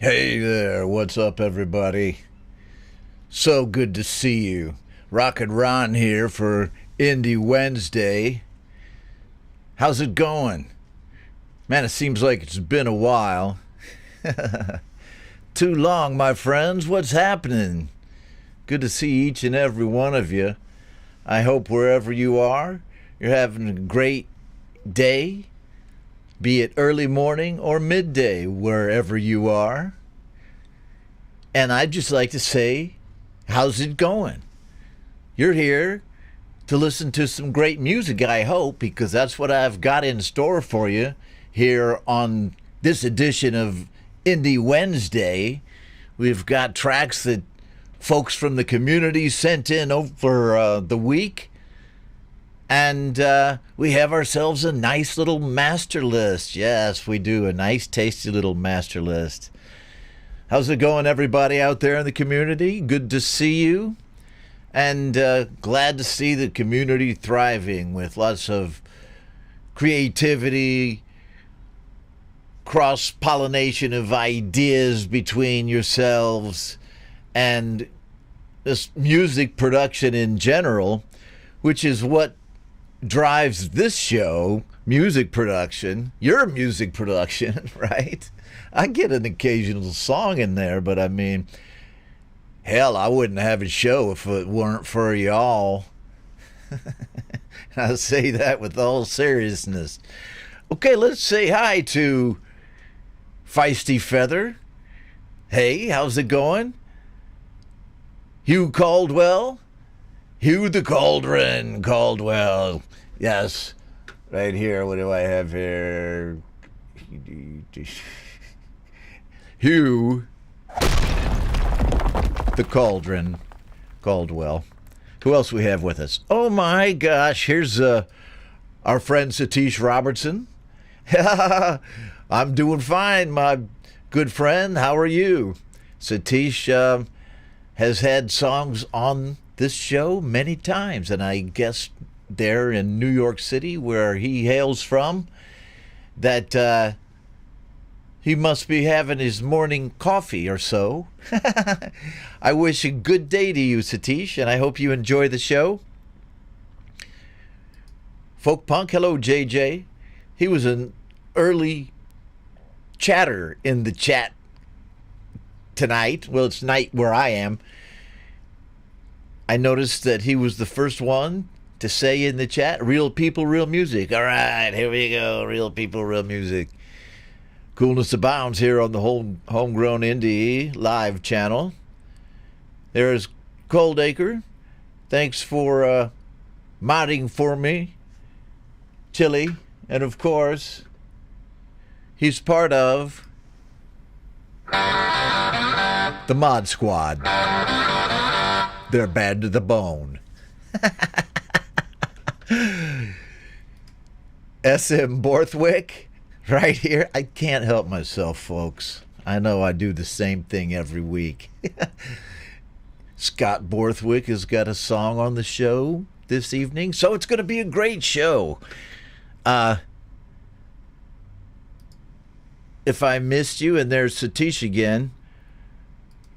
Hey there, what's up, everybody? So good to see you. Rockin' Ron here for Indie Wednesday. How's it going? Man, it seems like it's been a while. Too long, my friends. What's happening? Good to see each and every one of you. I hope wherever you are, you're having a great day, be it early morning or midday, wherever you are. And I'd just like to say, how's it going? You're here to listen to some great music, I hope, because that's what I've got in store for you here on this edition of Indie Wednesday. We've got tracks that folks from the community sent in over the week. And we have ourselves a nice little master list. Yes, we do. A nice, tasty little master list. How's it going, everybody out there in the community? Good to see you. And glad to see the community thriving with lots of creativity, cross-pollination of ideas between yourselves, and this music production in general, which is what drives this show, music production, your music production, right? I get an occasional song in there, but I mean, hell, I wouldn't have a show if it weren't for y'all. I say that with all seriousness. Okay, let's say hi to Feisty Feather. Hey, how's it going? Hugh Caldwell? Hugh the Cauldron Caldwell. Yes, right here. What do I have here? Hugh the Cauldron Caldwell. Who else we have with us? Oh my gosh, here's our friend Satish Robertson. I'm doing fine, my good friend. How are you? Satish has had songs on this show many times, and I guess there in New York City, where he hails from, that he must be having his morning coffee or so. I wish a good day to you, Satish, and I hope you enjoy the show. Folk Punk, hello, JJ. He was an early chatter in the chat tonight. Well, it's night where I am. I noticed that he was the first one to say in the chat, real people, real music. All right, here we go. Real people, real music. Coolness abounds here on the Homegrown Indie live channel. There's Coldacre. Thanks for modding for me. Chili. And of course, he's part of the Mod Squad. They're bad to the bone. SM Borthwick, right here. I can't help myself, folks. I know I do the same thing every week. Scott Borthwick has got a song on the show this evening, so it's going to be a great show. If I missed you, and there's Satish again,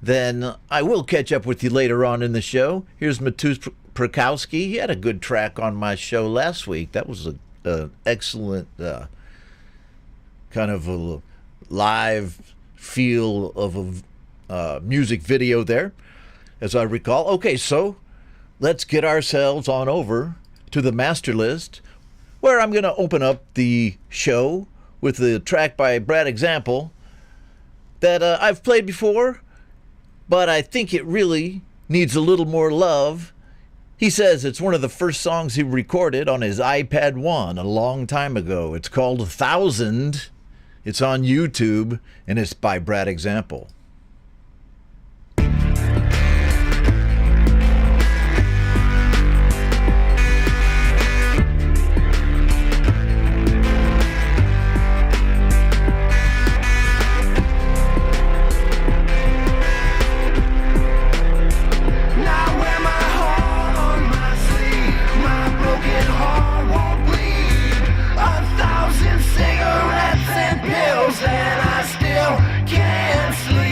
then I will catch up with you later on in the show. Here's Matus Prakowski. He had a good track on my show last week. That was an excellent kind of a live feel of a music video there, as I recall. Okay, so let's get ourselves on over to the master list, where I'm going to open up the show with the track by Brad Example that I've played before, but I think it really needs a little more love. He says it's one of the first songs he recorded on his iPad 1 a long time ago. It's called 1,000. It's on YouTube, and it's by Brad Example. And I still can't sleep.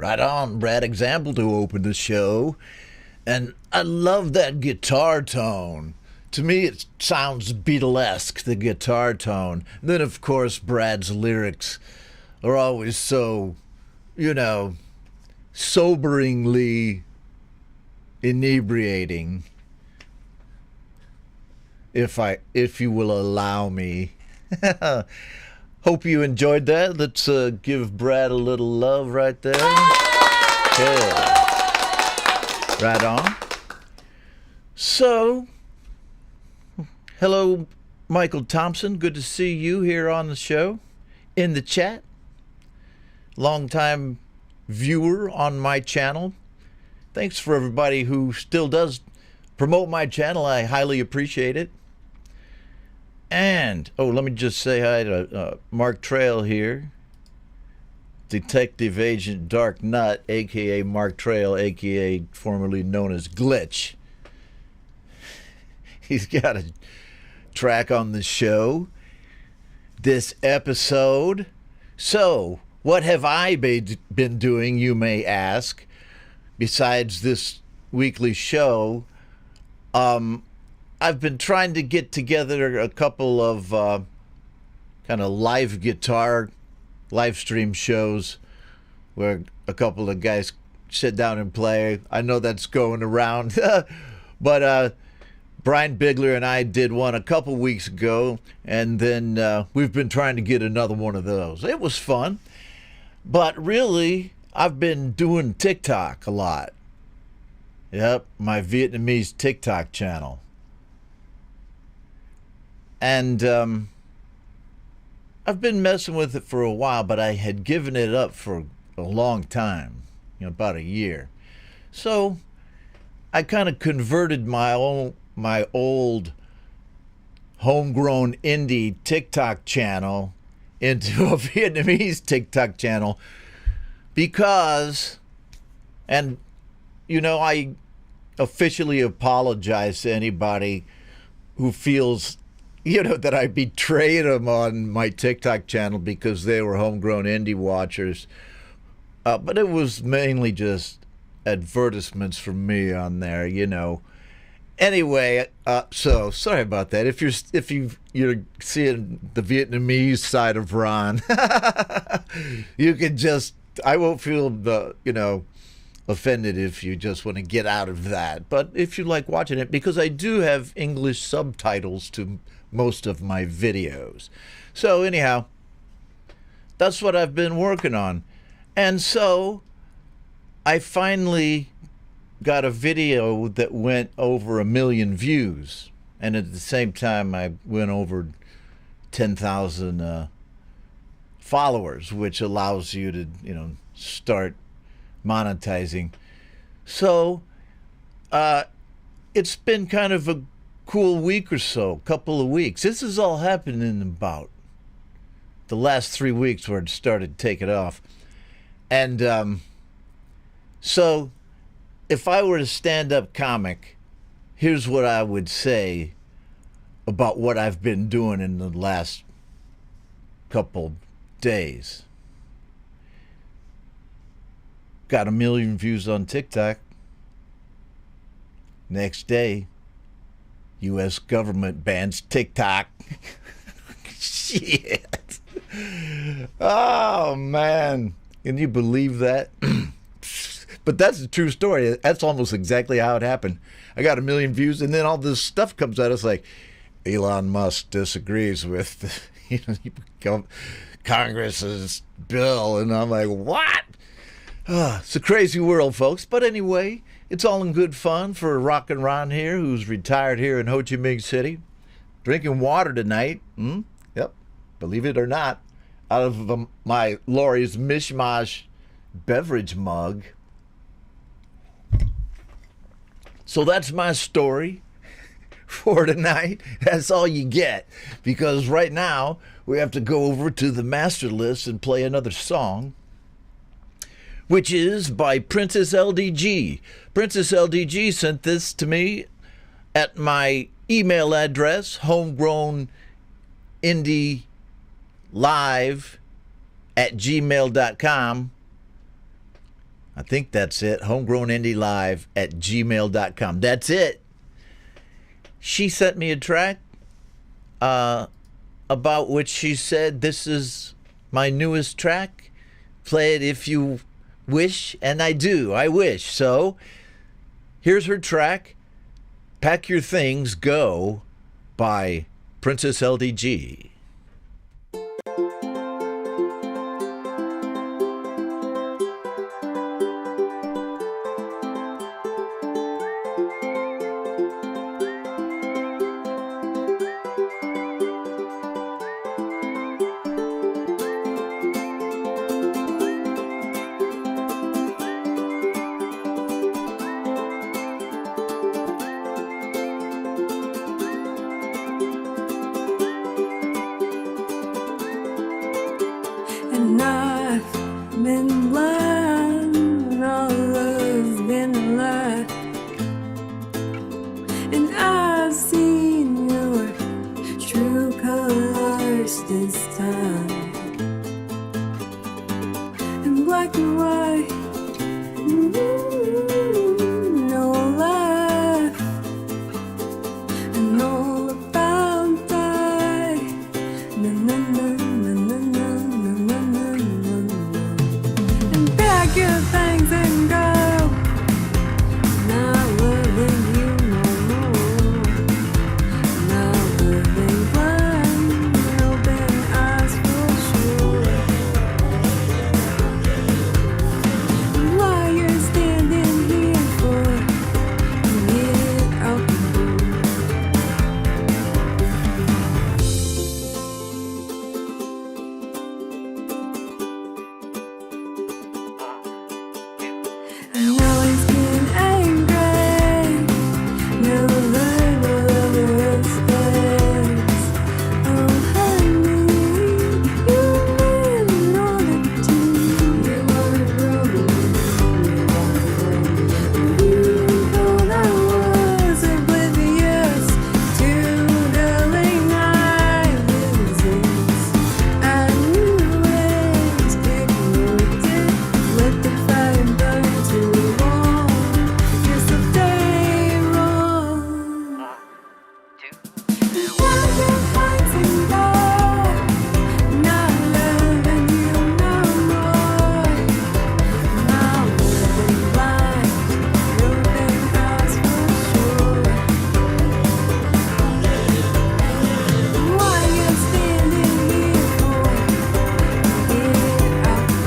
Right on, Brad Example to open the show. And I love that guitar tone. To me, it sounds Beatlesque, the guitar tone. And then, of course, Brad's lyrics are always so, soberingly inebriating, if you will allow me. Hope you enjoyed that. Let's give Brad a little love right there. Yeah. Right on. So, hello, Michael Thompson. Good to see you here on the show, in the chat. Longtime viewer on my channel. Thanks for everybody who still does promote my channel. I highly appreciate it. And, let me just say hi to Mark Trail here. Detective Agent Dark Nut, a.k.a. Mark Trail, a.k.a. formerly known as Glitch. He's got a track on the show this episode. So, what have I been doing, you may ask, besides this weekly show? I've been trying to get together a couple of kind of live guitar live stream shows where a couple of guys sit down and play. I know that's going around, but Brian Bigler and I did one a couple weeks ago, and then we've been trying to get another one of those. It was fun, but really, I've been doing TikTok a lot. Yep, my Vietnamese TikTok channel. And I've been messing with it for a while, but I had given it up for a long time, about a year. So I kind of converted my old homegrown indie TikTok channel into a Vietnamese TikTok channel because, I officially apologize to anybody who feels that I betrayed them on my TikTok channel because they were homegrown indie watchers. But it was mainly just advertisements from me on there, Anyway, so sorry about that. If you're seeing the Vietnamese side of Ron, you can I won't feel offended if you just want to get out of that. But if you like watching it, because I do have English subtitles to most of my videos. So anyhow, that's what I've been working on. And so I finally got a video that went over 1 million views. And at the same time, I went over 10,000 followers, which allows you to, start monetizing. So it's been kind of a cool week or so, couple of weeks. This has all happened in about the last 3 weeks where it started taking off. And so if I were a stand-up comic, here's what I would say about what I've been doing in the last couple days. Got 1 million views on TikTok. Next day, U.S. government bans TikTok. Shit. Oh, man. Can you believe that? But that's a true story. That's almost exactly how it happened. I got 1 million views, and then all this stuff comes out. It's like, Elon Musk disagrees with Congress's bill. And I'm like, what? It's a crazy world, folks. But anyway, it's all in good fun for Rockin' Ron here, who's retired here in Ho Chi Minh City. Drinking water tonight. Yep, believe it or not, out of my Lori's Mishmash beverage mug. So that's my story for tonight. That's all you get, because right now we have to go over to the master list and play another song, which is by Princess LDG. Princess LDG sent this to me at my email address, homegrownindielive@gmail.com. I think that's it. homegrownindie@gmail.com. That's it. She sent me a track about which she said, this is my newest track. Play it if you wish. And I do. I wish. So here's her track, Pack Your Things, Go, by Princess LDG. And I've been blind when all love's been a lie, and I've seen your true colors this time, in black and white, no life, and all about die. Na, na, na. Pack your things and go. Not loving you no more. Not living blind, open eyes for sure. Why you're standing here for? Get out the I know he's been angry, never learned all the mistakes. Oh honey, you really know the tea. You wanna grow, you thought I was oblivious to the late night visits. I knew it, ignored it, let the fire burn too long, just a day wrong. Pack your things and go. Not loving you no more. Not living blind, open eyes for sure. Why you standing here for? Get out the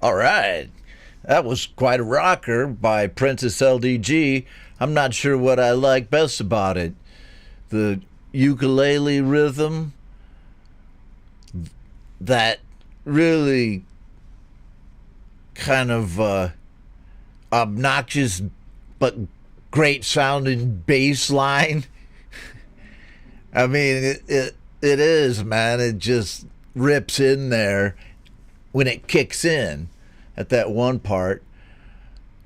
All right. That was quite a rocker by Princess LDG. I'm not sure what I like best about it. The ukulele rhythm, that really kind of obnoxious but great sounding bass line. I mean, it is, man. It just rips in there when it kicks in at that one part,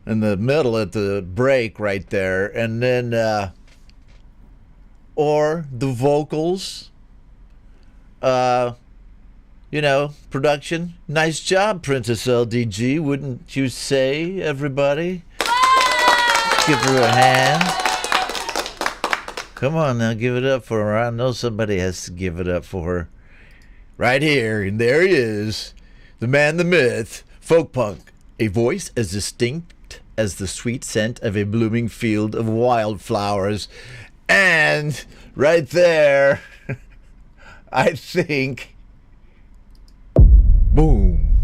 in the middle at the break right there, and then or the vocals, production. Nice job, Princess LDG, wouldn't you say, everybody? Give her a hand. Come on now, give it up for her. I know somebody has to give it up for her. Right here, and there he is, the man, the myth, folk punk, a voice as distinct as the sweet scent of a blooming field of wildflowers. And right there, I think, boom.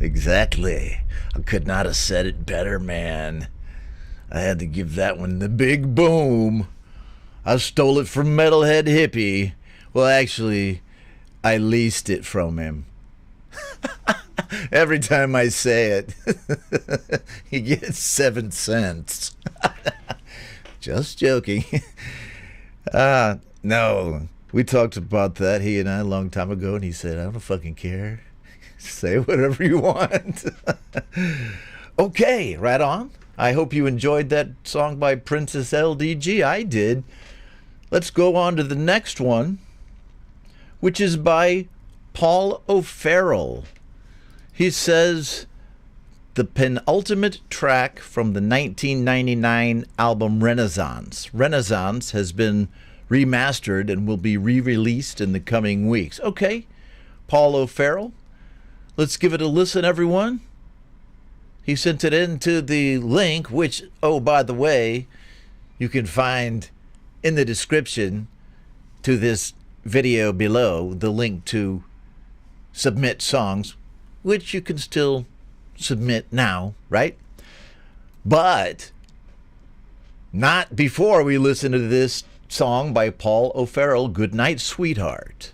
Exactly. I could not have said it better, man. I had to give that one the big boom. I stole it from Metalhead Hippie. Well, actually, I leased it from him. Every time I say it, he gets 7 cents. Just joking. No, we talked about that, he and I, a long time ago, and he said, I don't fucking care. Say whatever you want. Okay, right on. I hope you enjoyed that song by Princess LDG. I did. Let's go on to the next one, which is by Paul O'Farrell. He says, the penultimate track from the 1999 album Renaissance. Renaissance has been remastered and will be re-released in the coming weeks. Okay, Paul O'Farrell, let's give it a listen, everyone. He sent it into the link, which, oh, by the way, you can find in the description to this video below, the link to submit songs, which you can still submit now, right? But not before we listen to this song by Paul O'Farrell, Good Night, Sweetheart.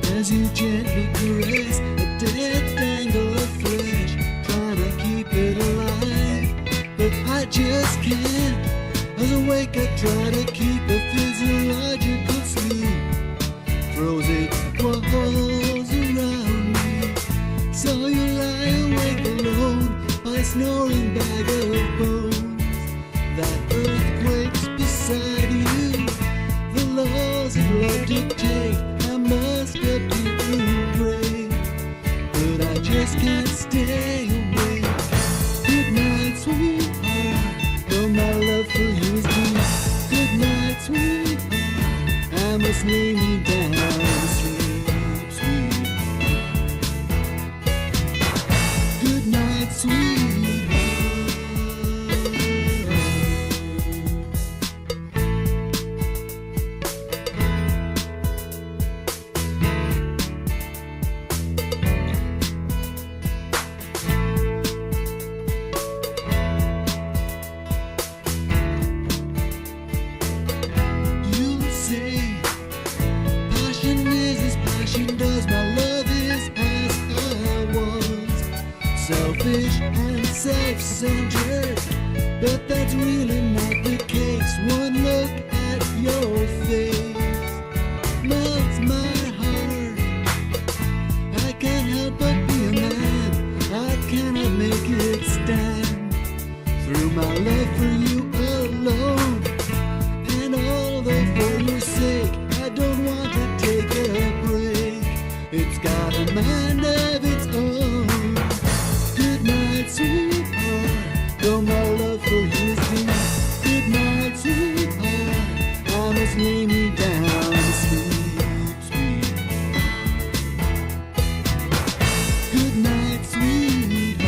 As you gently caress a dead dangle of flesh, trying to keep it alive, but I just can't. As I wake I try to keep a physiological sleep, frozen walls around me, so you lie awake alone, my snoring bag of bones, that earthquakes beside you, the laws of love dictate I must get deep in grave, but I just can't stay awake. Good night, sweetheart, though my love for you is deep. Good night, sweetheart, I must lay me down to sleep, sweetheart. Good night, sweetheart. Selfish and self-centered, but that's really not the case. One look at your face melts my heart. I can't help but be a man, I cannot make it stand. Through my love for you alone, and although for your sake I don't want to take a break, it's got a mind of its own. Good night, sweetheart, though my love for you is deep. Good night, sweetheart, I must lay me down to sleep, sweetheart. Good night, sweetheart.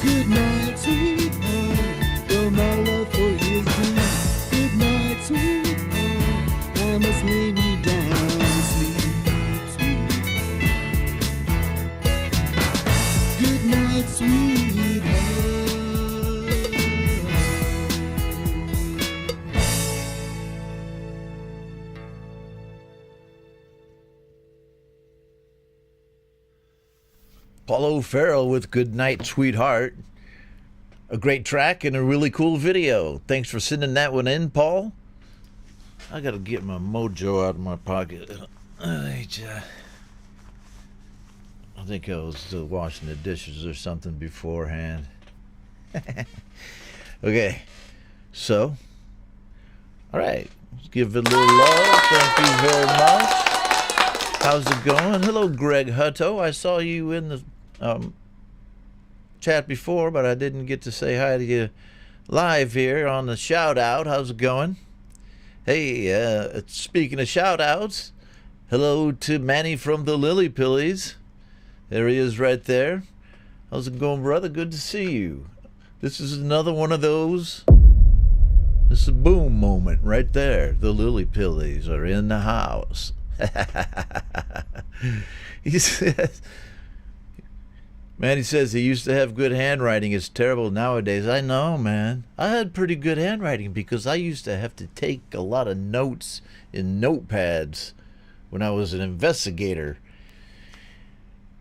Good night, sweetheart, though my love for you is deep. Good night, sweetheart, I must lay me down to sleep. Good night, sweetheart. Paul O'Farrell with Good Night, Sweetheart. A great track and a really cool video. Thanks for sending that one in, Paul. I gotta get my mojo out of my pocket. I think I was washing the dishes or something beforehand. Okay, so, all right, let's give it a little love. Thank you very much. How's it going? Hello, Greg Hutto. I saw you in the chat before, but I didn't get to say hi to you live here on the shout out. How's it going? Hey, speaking of shout outs, hello to Manny from the Lily Pillies. There he is right there. How's it going, brother? Good to see you. This is another one of those. This is a boom moment right there. The Lily Pillies are in the house. He says, Manny says he used to have good handwriting. It's terrible nowadays. I know, man. I had pretty good handwriting because I used to have to take a lot of notes in notepads when I was an investigator.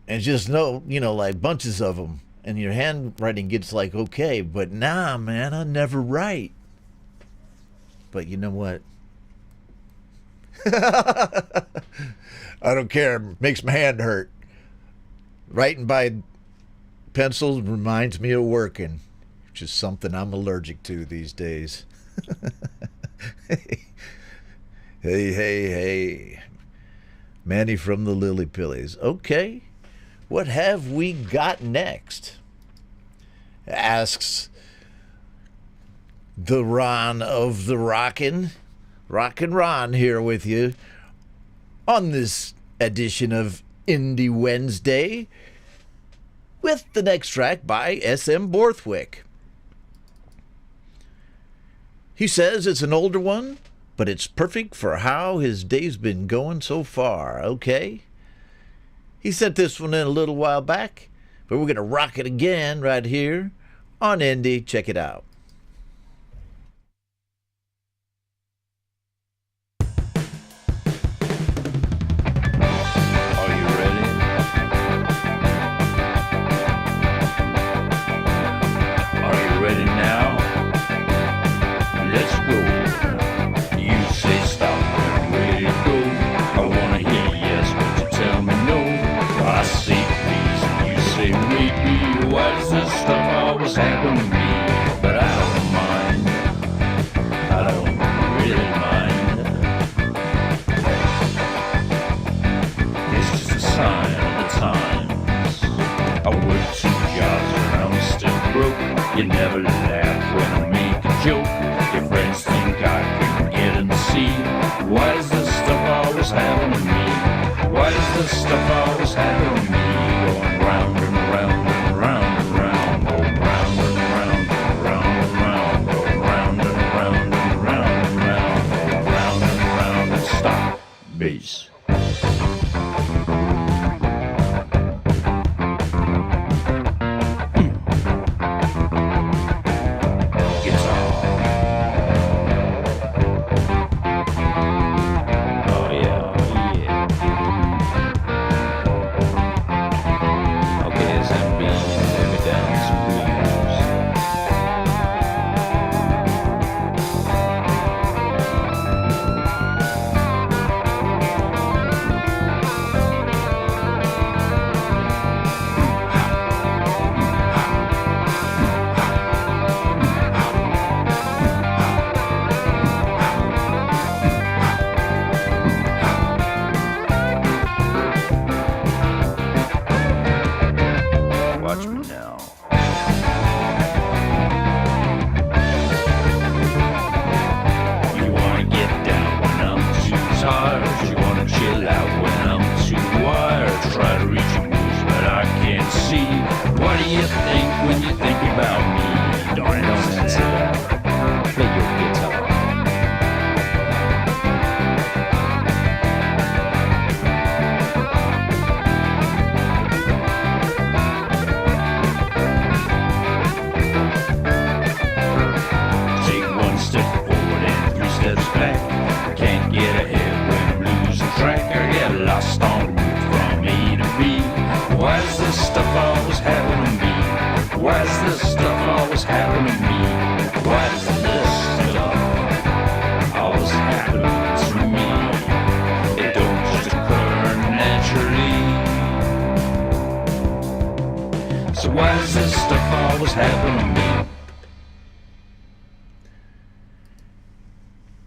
And just like bunches of them. And your handwriting gets like, okay. But nah, man, I never write. But you know what? I don't care. It makes my hand hurt. Writing by pencils reminds me of working, which is something I'm allergic to these days. Hey. Manny from the Lily Pillies. Okay. What have we got next? Asks the Ron of the Rockin. Rockin' Ron here with you on this edition of Indie Wednesday with the next track by S.M. Borthwick. He says it's an older one, but it's perfect for how his day's been going so far, okay? He sent this one in a little while back, but we're going to rock it again right here on Indie. Check it out. Happen to me, but I don't mind. I don't really mind. It's just a sign of the times. I work 2 jobs and I'm still broke. You never laugh when I make a joke. Your friends think I can get in the sea. Why does this stuff always happen to me? Why does this stuff always happen to me? Going round and round and round and round. Bass.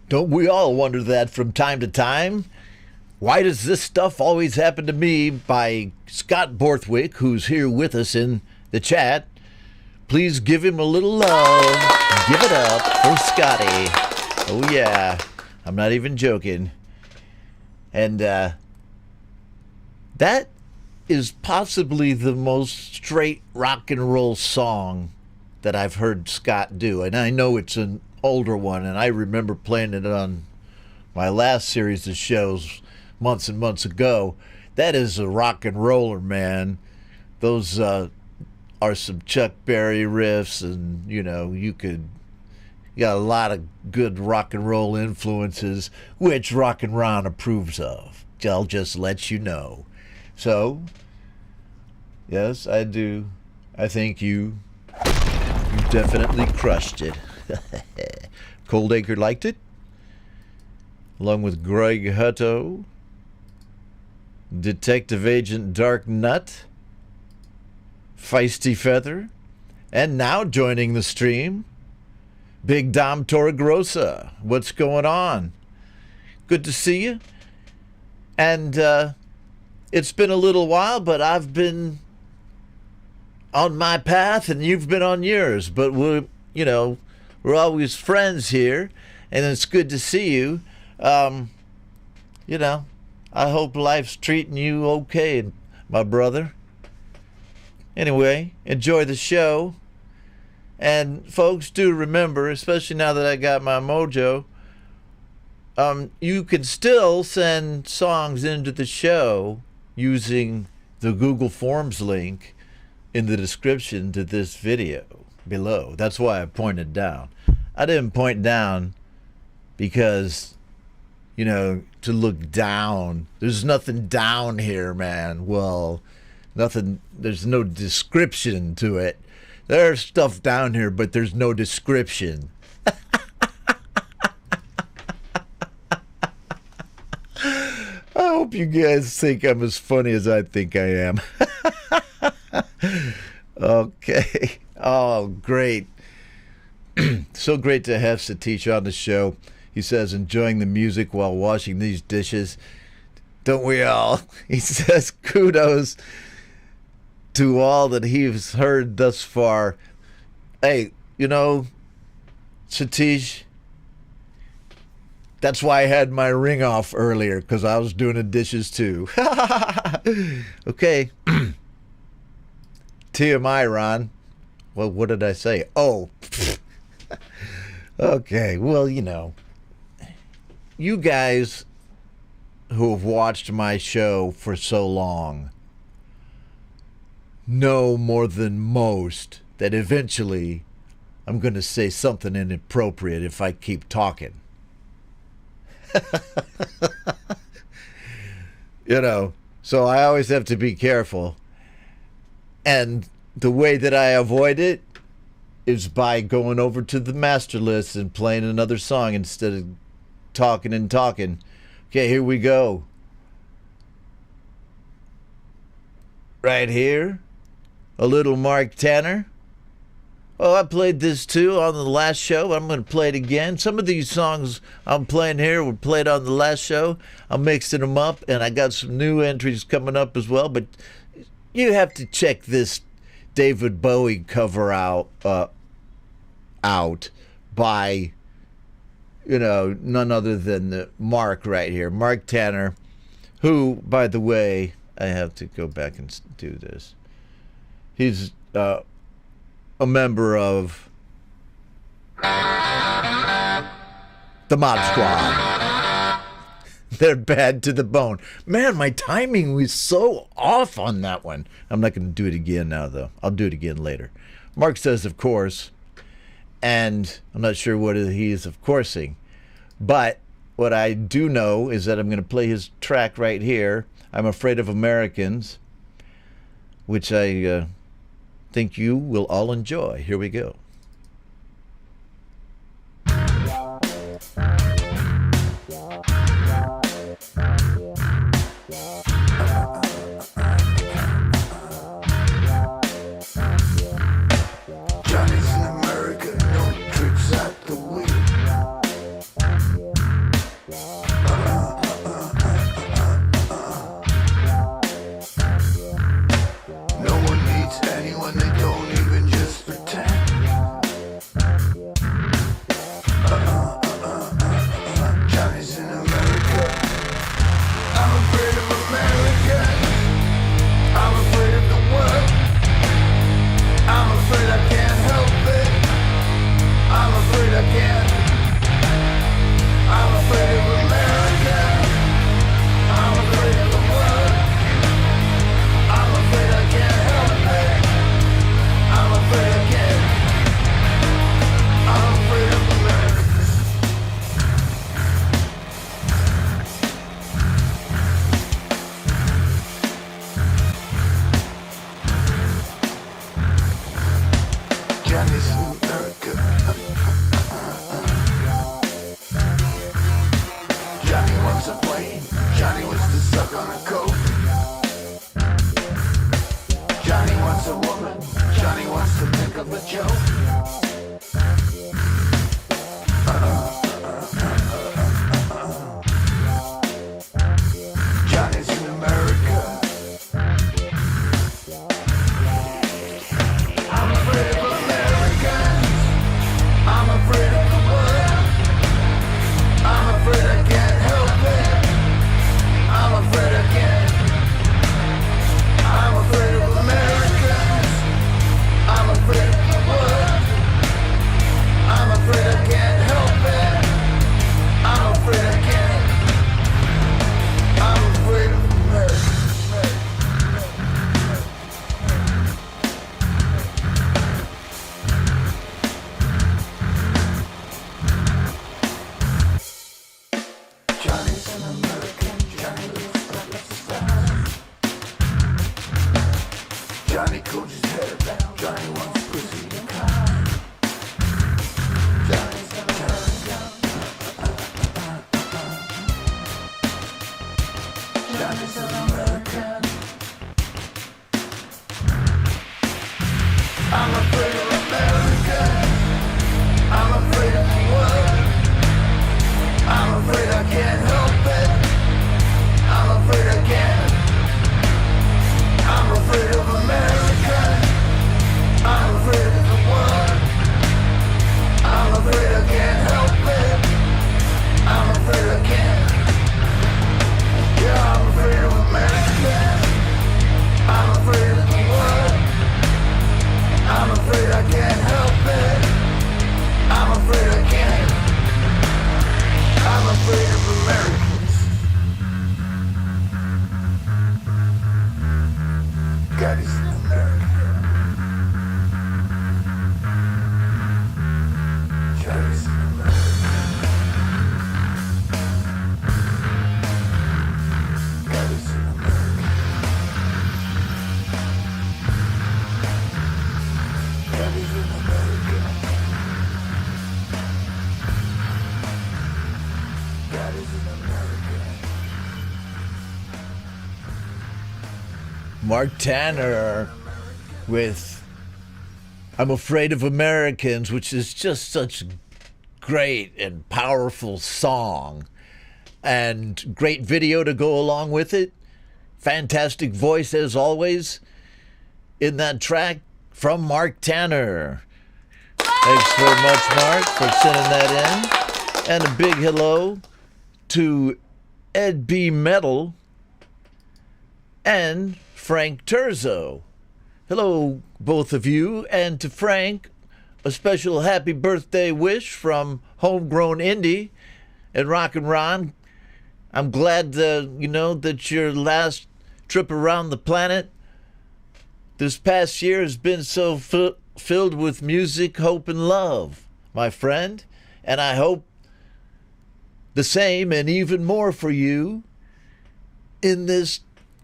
Don't we all wonder that from time to time? Why does this stuff always happen to me? By Scott Borthwick, who's here with us in the chat. Please give him a little love. Give it up for Scotty. Oh, yeah. I'm not even joking. And that is possibly the most straight rock and roll song that I've heard Scott do. And I know it's an older one, and I remember playing it on my last series of shows months and months ago. That is a rock and roller, man. Those are some Chuck Berry riffs, and you got a lot of good rock and roll influences, which Rock and Ron approves of. I'll just let you know. So, yes, I do. I think you definitely crushed it. Coldacre liked it, along with Greg Hutto, Detective Agent Dark Nut, Feisty Feather, and now joining the stream, Big Dom Torregrossa. What's going on? Good to see you. And it's been a little while, but I've been on my path and you've been on yours. But we're always friends here, and it's good to see you. I hope life's treating you okay, my brother. Anyway, enjoy the show. And folks, do remember, especially now that I got my mojo, you can still send songs into the show using the Google Forms link in the description to this video below. That's why I pointed down. I didn't point down because, to look down. There's nothing down here, man. Well, nothing. There's no description to it. There's stuff down here, but there's no description. I hope you guys think I'm as funny as I think I am. Okay. Oh, great. So great to have Satish on the show. He says, enjoying the music while washing these dishes. Don't we all? He says, kudos to all that he's heard thus far. Hey, Satish, that's why I had my ring off earlier, because I was doing the dishes too. Okay. TMI, Ron. Well, what did I say? Oh. Okay, well, you guys who have watched my show for so long know more than most that eventually I'm going to say something inappropriate if I keep talking. So I always have to be careful. And the way that I avoid it is by going over to the master list and playing another song instead of talking and talking. Okay, here we go. Right here, a little Mark Tanner. Oh, I played this too on the last show. I'm going to play it again. Some of these songs I'm playing here were played on the last show. I'm mixing them up, and I got some new entries coming up as well. But you have to check this David Bowie cover out by, none other than Mark right here. Mark Tanner, who, by the way, I have to go back and do this. He's a member of the Mod Squad. They're bad to the bone. Man, my timing was so off on that one. I'm not going to do it again now, though. I'll do it again later. Mark says, of course, and I'm not sure what he is of coursing, but what I do know is that I'm going to play his track right here, I'm Afraid of Americans, which I think you will all enjoy. Here we go. Johnny's in America, no tricks at the wheel. No one needs anyone, they don't even just pretend. of a joke. Johnny's in America. I'm afraid of Americans. I'm afraid of the world. I'm afraid I can't help it. I'm afraid I can't. I'm afraid of Americans. I'm afraid of the world. I'm afraid I can't help it. I'm afraid I can't. I'm afraid of Americans. Johnny's an American. Johnny looks like a star. Johnny cools his head down. Johnny wants pussy and car. Johnny's an American. Johnny's an American. I'm afraid of America. I'm afraid of the world. I'm afraid I can't help it. I'm afraid I can't. I'm afraid of America. I'm afraid of the world. I'm afraid I can't help it. I'm afraid I can't. Yeah, I'm afraid of America. I'm afraid of the world. I'm afraid I can't help it. I'm afraid I can't. I'm afraid of Americans. God is an American. God is an American. God is an American. God is an American. God is an American. Mark Tanner with I'm Afraid of Americans, which is just such a great and powerful song and great video to go along with it. Fantastic voice as always in that track from Mark Tanner. Thanks very much, Mark, for sending that in. And a big hello to Ed B. Metal and Frank Terzo. Hello, both of you. And to Frank, a special happy birthday wish from Homegrown Indie and Rockin' Ron. I'm glad that your last trip around the planet this past year has been so filled with music, hope, and love, my friend. And I hope the same and even more for you in this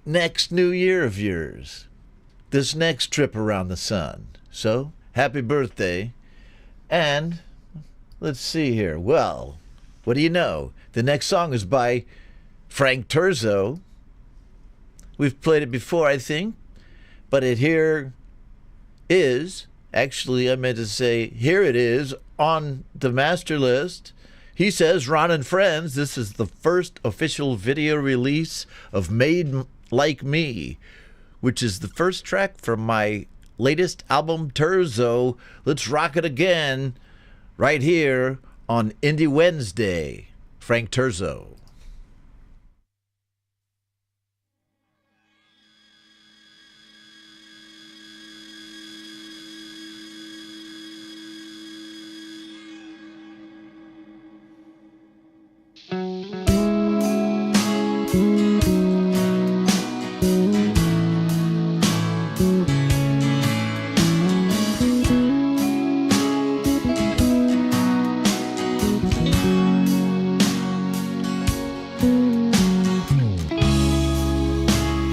next new year of yours, this next trip around the sun. So, happy birthday. And let's see here. Well, what do you know? The next song is by Frank Terzo. We've played it before, I think, but here is, actually, I meant to say, here it is on the master list. He says, Ron and Friends, this is the first official video release of Made Like Me, which is the first track from my latest album, Terzo. Let's rock it again right here on Indie Wednesday. Frank Terzo.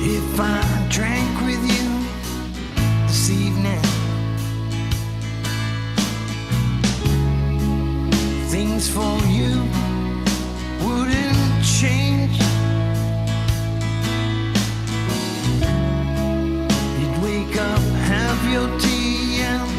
If I drank with you this evening, things for you wouldn't change. You'd wake up, have your tea, and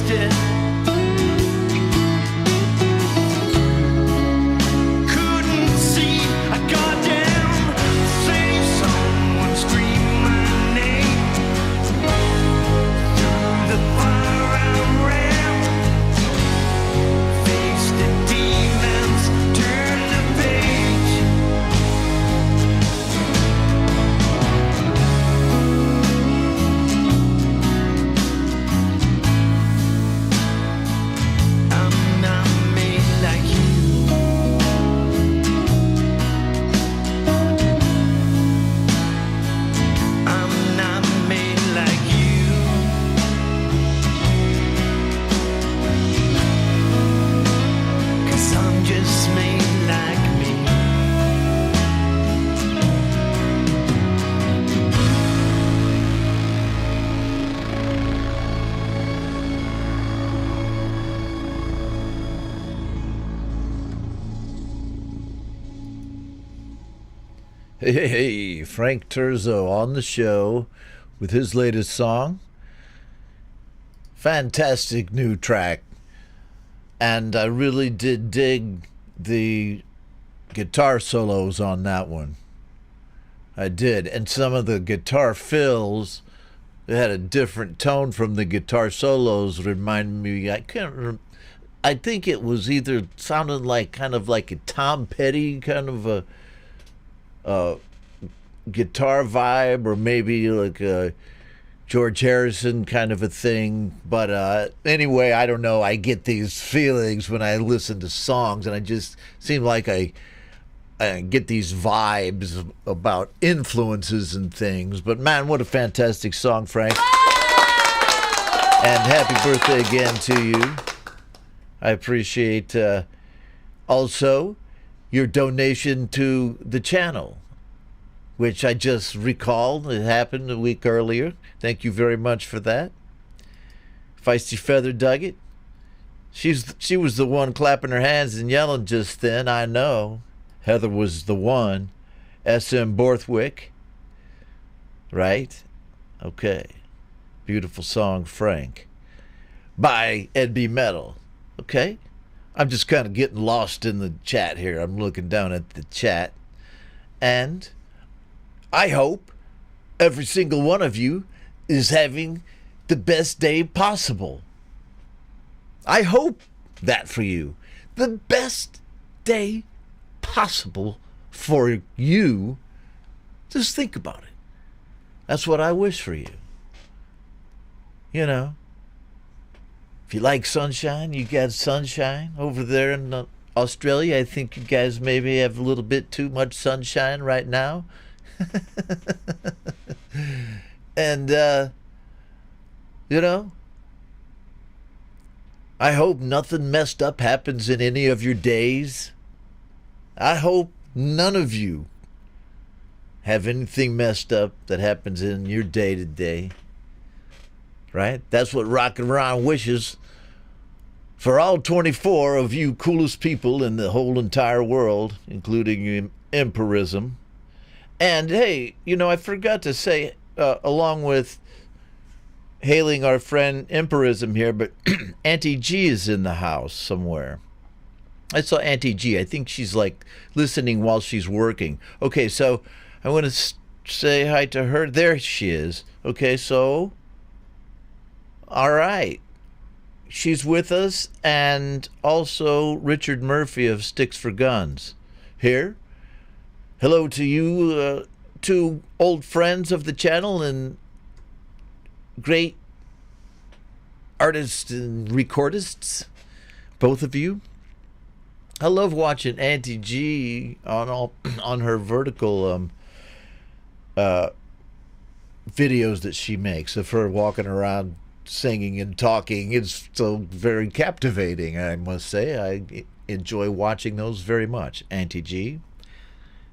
wasted. Couldn't see a goddamn thing. Someone scream my name through the fire I ran. Face the demons, turn the page. I'm not made like you. I'm not made like you. 'Cause I'm just made like me. Hey, Frank Terzo on the show with his latest song. Fantastic new track. And I really did dig the guitar solos on that one. I did. And some of the guitar fills, they had a different tone from the guitar solos. Reminded me, I think it was either sounded like kind of like a Tom Petty kind of a guitar vibe, or maybe like a George Harrison kind of a thing. But anyway, I don't know. I get these feelings when I listen to songs, and I just seem like I get these vibes about influences and things. But man, what a fantastic song, Frank. And happy birthday again to you. I appreciate also your donation to the channel, which I just recalled. It happened a week earlier. Thank you very much for that. Feisty Feather dug it. She was the one clapping her hands and yelling just then. I know. Heather was the one. SM Borthwick. Right? Okay. Beautiful song, Frank. By NB Metal. Okay? I'm just kind of getting lost in the chat here. I'm looking down at the chat. And I hope every single one of you is having the best day possible. I hope that for you. The best day possible for you. Just think about it. That's what I wish for you. You know, if you like sunshine, you got sunshine over there in Australia. I think you guys maybe have a little bit too much sunshine right now. And, you know, I hope nothing messed up happens in any of your days. I hope none of you have anything messed up that happens in your day to day. Right? That's what Rockin' Ron wishes for all 24 of you coolest people in the whole entire world, including Empirism. And hey, you know, I forgot to say, along with hailing our friend Empirism here, but Auntie G is in the house somewhere. I saw Auntie G. I think she's like listening while she's working. Okay, so I want to say hi to her. There she is. Okay, so, all right. She's with us, and also Richard Murphy of Sticks for Guns here. Hello to you, two old friends of the channel and great artists and recordists, both of you. I love watching Auntie G on her vertical videos that she makes of her walking around singing and talking. It's so very captivating, I must say. I enjoy watching those very much. Auntie G.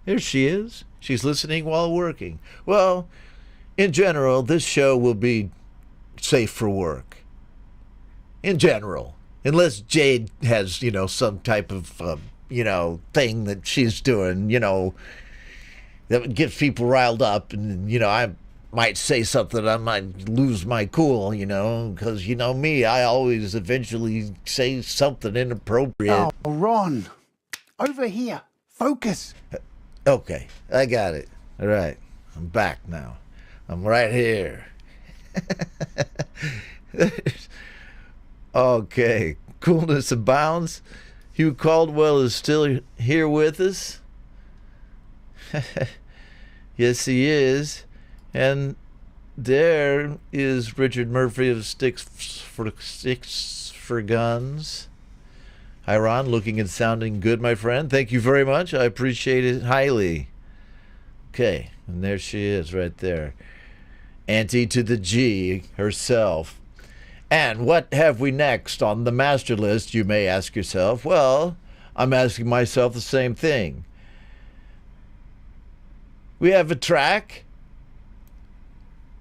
There she is. She's listening while working. Well, in general, this show will be safe for work. In general. Unless Jade has, you know, some type of, you know, thing that she's doing, you know, that gets people riled up. And, you know, might say something, I might lose my cool, because you know me, I always eventually say something inappropriate. Oh, Ron, over here. Focus. Okay, I got it. All right, I'm back now. I'm right here. Okay, coolness abounds. Hugh Caldwell is still here with us. Yes, he is. And there is Richard Murphy of Sticks for Guns. Hi, Ron. Looking and sounding good, my friend. Thank you very much. I appreciate it highly. Okay, and there she is right there. Auntie to the G herself. And what have we next on the master list, you may ask yourself? Well, I'm asking myself the same thing. We have a track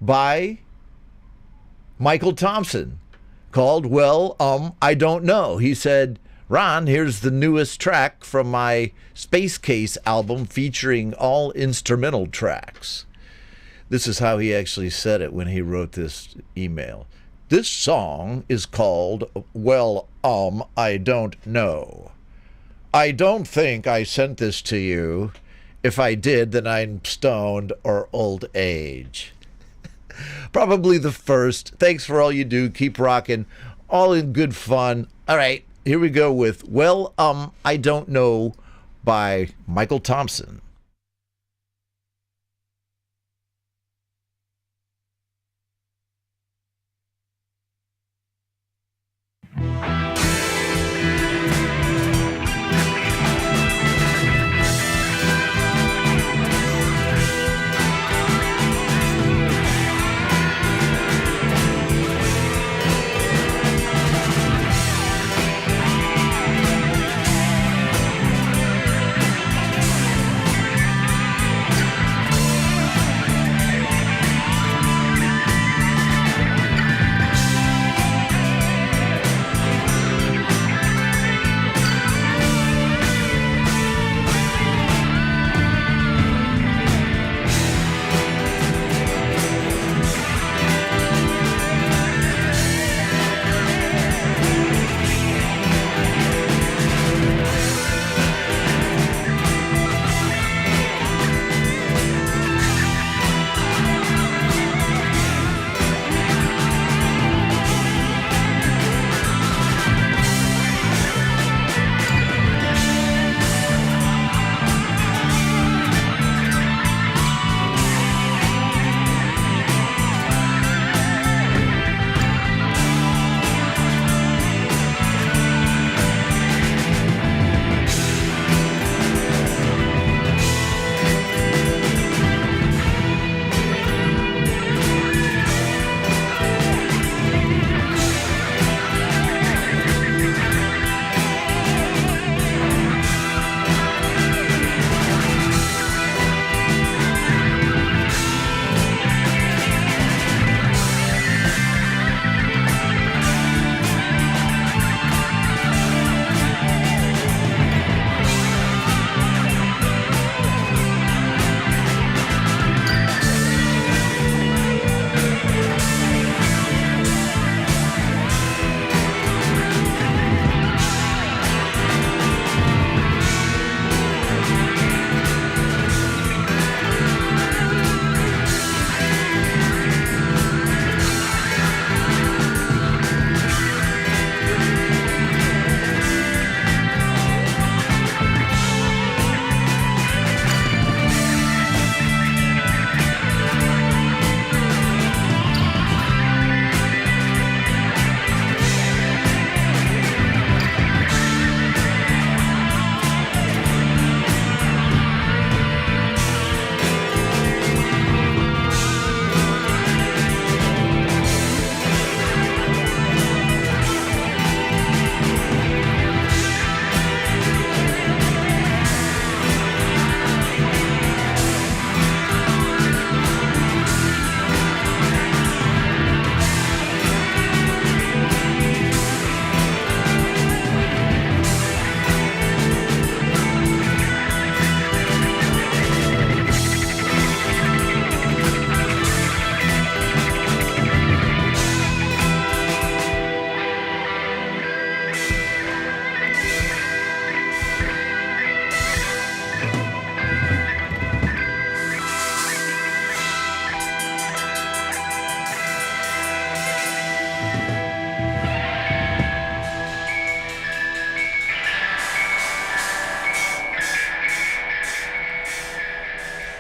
by Michael Thompson called Well, I Don't Know. He said, Ron, here's the newest track from my Space Case album featuring all instrumental tracks. This is how he actually said it when he wrote this email. This song is called Well, I Don't Know. I don't think I sent this to you. If I did, then I'm stoned or old age. Probably the first. Thanks for all you do. Keep rocking. All in good fun. All right, here we go with Well, I Don't Know by Michael Thompson.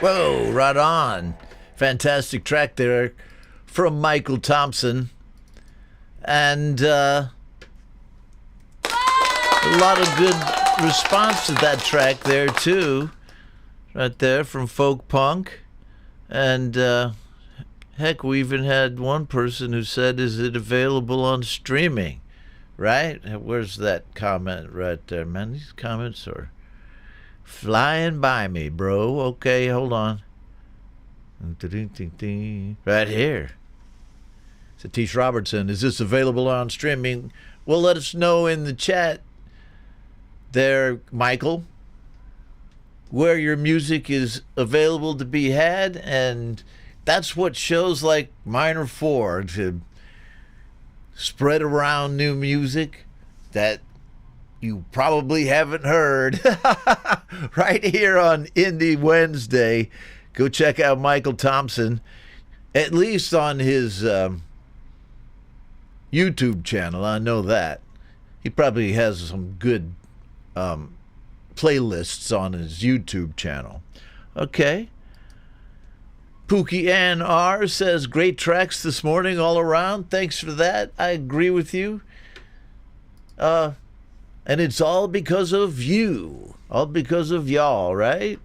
Whoa, right on. Fantastic track there from Michael Thompson. And a lot of good response to that track there, too. Right there from Folk Punk. And heck, we even had one person who said, is it available on streaming? Right? Where's that comment right there? Man, these comments are flying by me, bro. Okay, hold on. Right here. Satish Robertson, is this available on streaming? Well, let us know in the chat there, Michael, where your music is available to be had. And that's what shows like mine are for, to spread around new music that you probably haven't heard. Right here on Indie Wednesday. Go check out Michael Thompson, at least on his YouTube channel. I know that. He probably has some good playlists on his YouTube channel. Okay. Pookie Ann R says, great tracks this morning all around. Thanks for that. I agree with you. And it's all because of you. All because of y'all, right?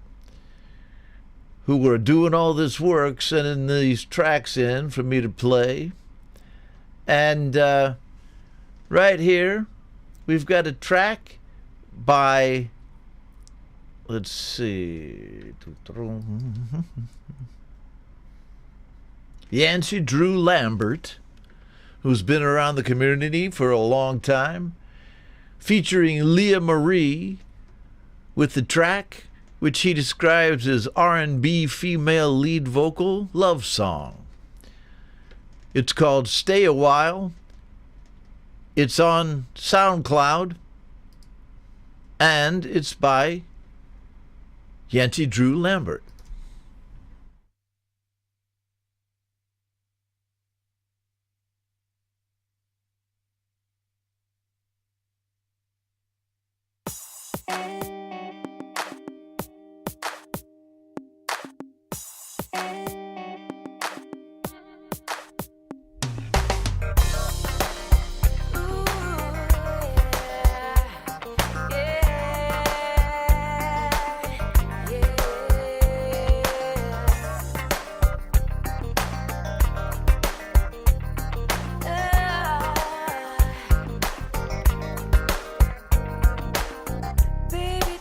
Who were doing all this work, sending these tracks in for me to play. And right here, we've got a track by, let's see, Yancey Drew Lambert, who's been around the community for a long time, featuring Leah Marie with the track which he describes as R&B female lead vocal love song. It's called Stay a While. It's on SoundCloud, and it's by Yancey Drew Lambert. Baby,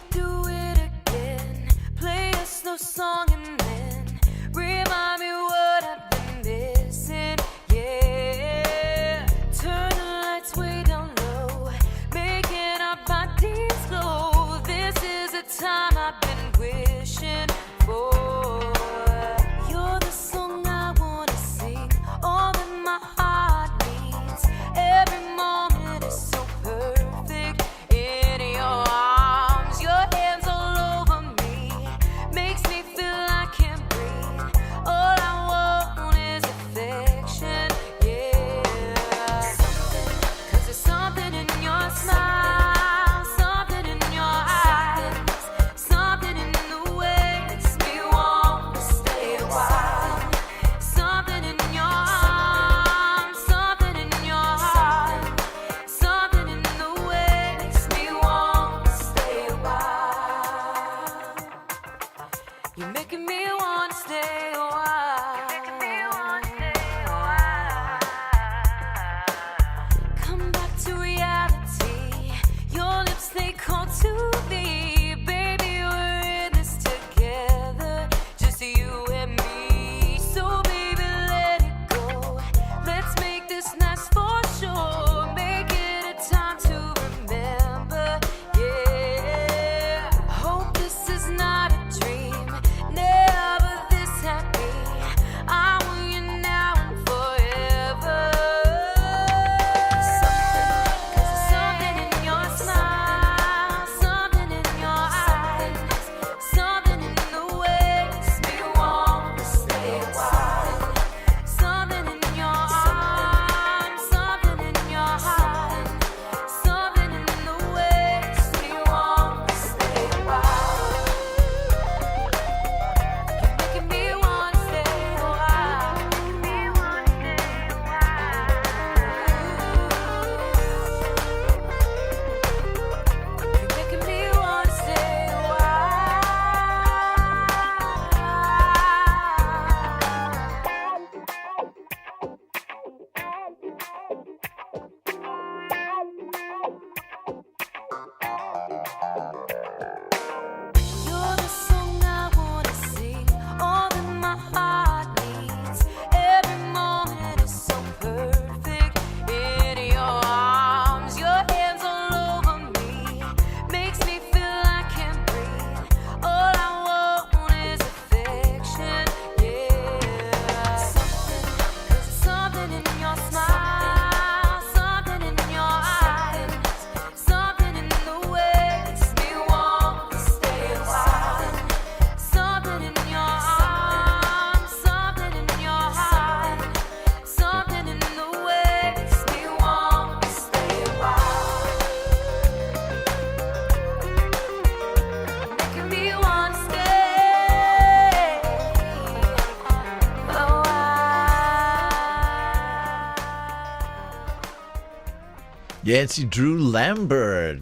Yancey Drew Lambert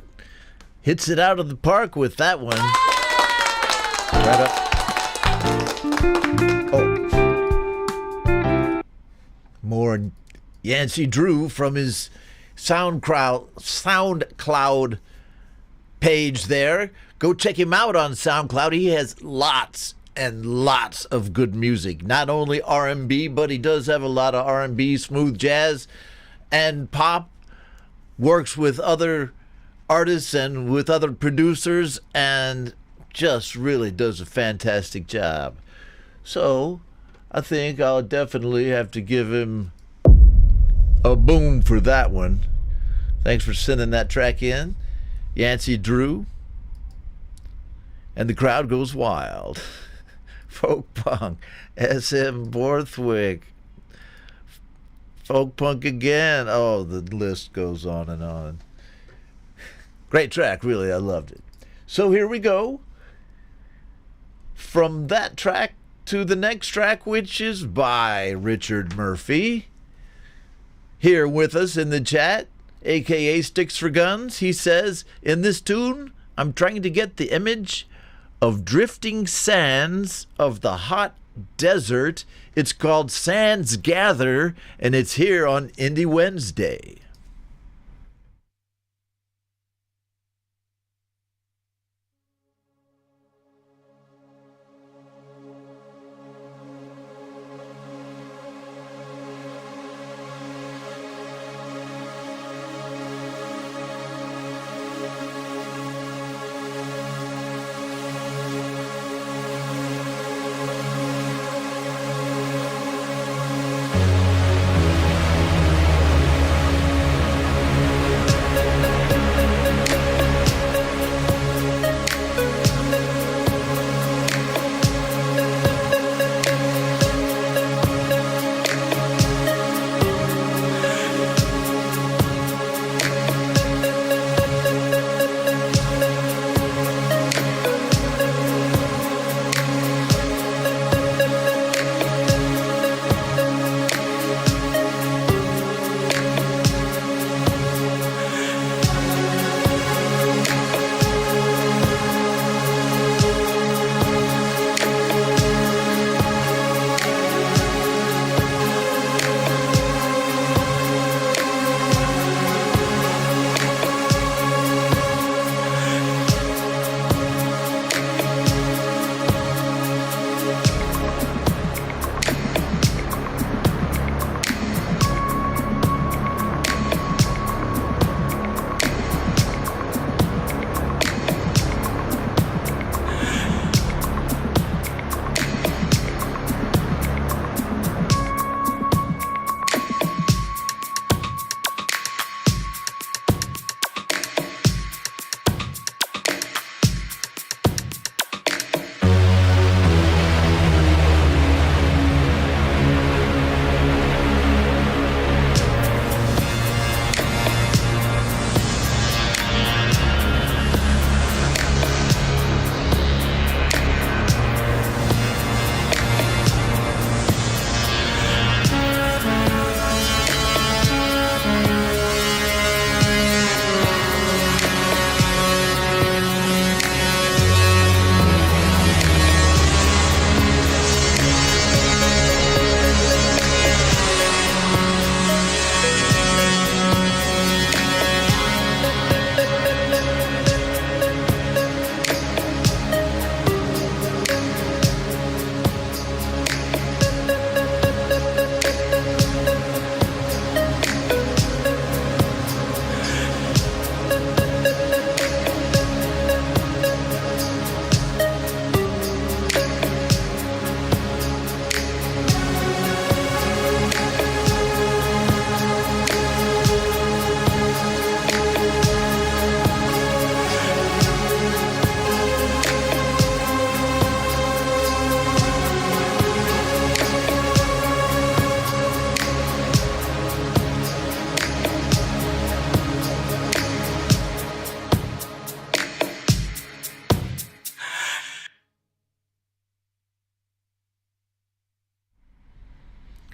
hits it out of the park with that one. Right up. Oh. More Yancey Drew from his SoundCloud page there. Go check him out on SoundCloud. He has lots and lots of good music. Not only R&B, but he does have a lot of R&B, smooth jazz, and pop. Works with other artists and with other producers, and just really does a fantastic job. So I think I'll definitely have to give him a boom for that one. Thanks for sending that track in, Yancey Drew. And the crowd goes wild. Folk punk, SM Borthwick. Folk punk again. Oh, the list goes on and on. Great track, really. I loved it. So here we go. From that track to the next track, which is by Richard Murphy. Here with us in the chat, a.k.a. Sticks for Guns. He says, in this tune, I'm trying to get the image of drifting sands of the hot desert. It's called Sands Gather, and it's here on Indie Wednesday.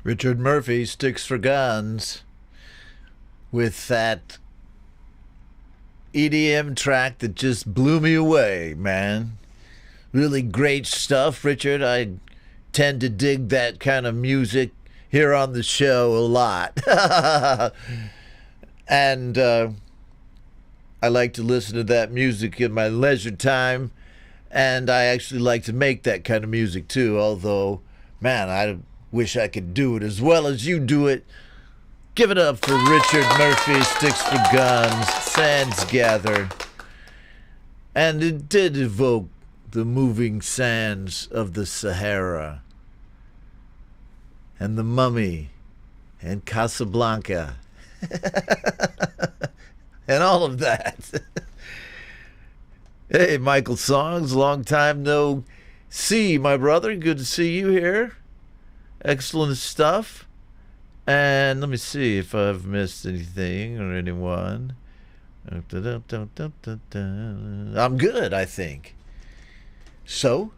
Richard Murphy, Sticks for Guns, with that EDM track that just blew me away, man. Really great stuff, Richard. I tend to dig that kind of music here on the show a lot. And I like to listen to that music in my leisure time. And I actually like to make that kind of music too, although, man, I wish I could do it as well as you do it. Give it up for Richard Murphy, Sticks for Guns, Sands Gather. And it did evoke the moving sands of the Sahara, and the Mummy, and Casablanca, and all of that. Hey, Michael Songs, long time no see, my brother. Good to see you here. Excellent stuff. And let me see if I've missed anything or anyone. I'm good, I think. So,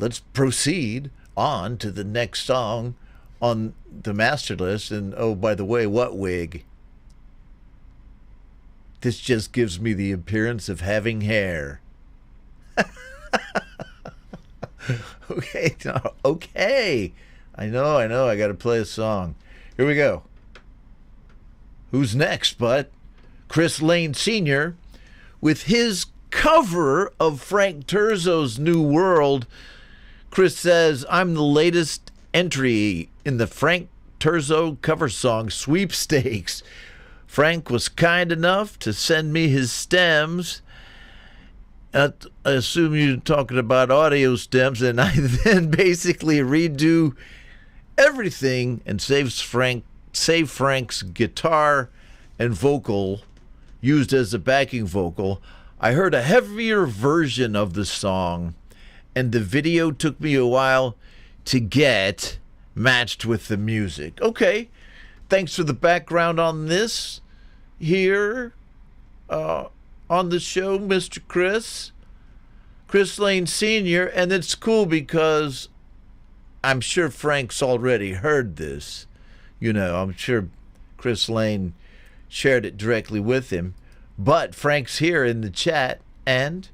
let's proceed on to the next song on the master list. And, oh, by the way, what wig? This just gives me the appearance of having hair. Okay. I know, I gotta play a song. Here we go. Who's next, but Chris Lane Sr. with his cover of Frank Terzo's New World. Chris says, I'm the latest entry in the Frank Terzo cover song sweepstakes. Frank was kind enough to send me his stems. I assume you're talking about audio stems, and I then basically redo everything and save Frank's guitar and vocal used as a backing vocal. I heard a heavier version of the song, and the video took me a while to get matched with the music. Okay, thanks for the background on this here on the show, Mr. Chris Lane Sr., and it's cool because I'm sure Frank's already heard this. You know, I'm sure Chris Lane shared it directly with him. But Frank's here in the chat, and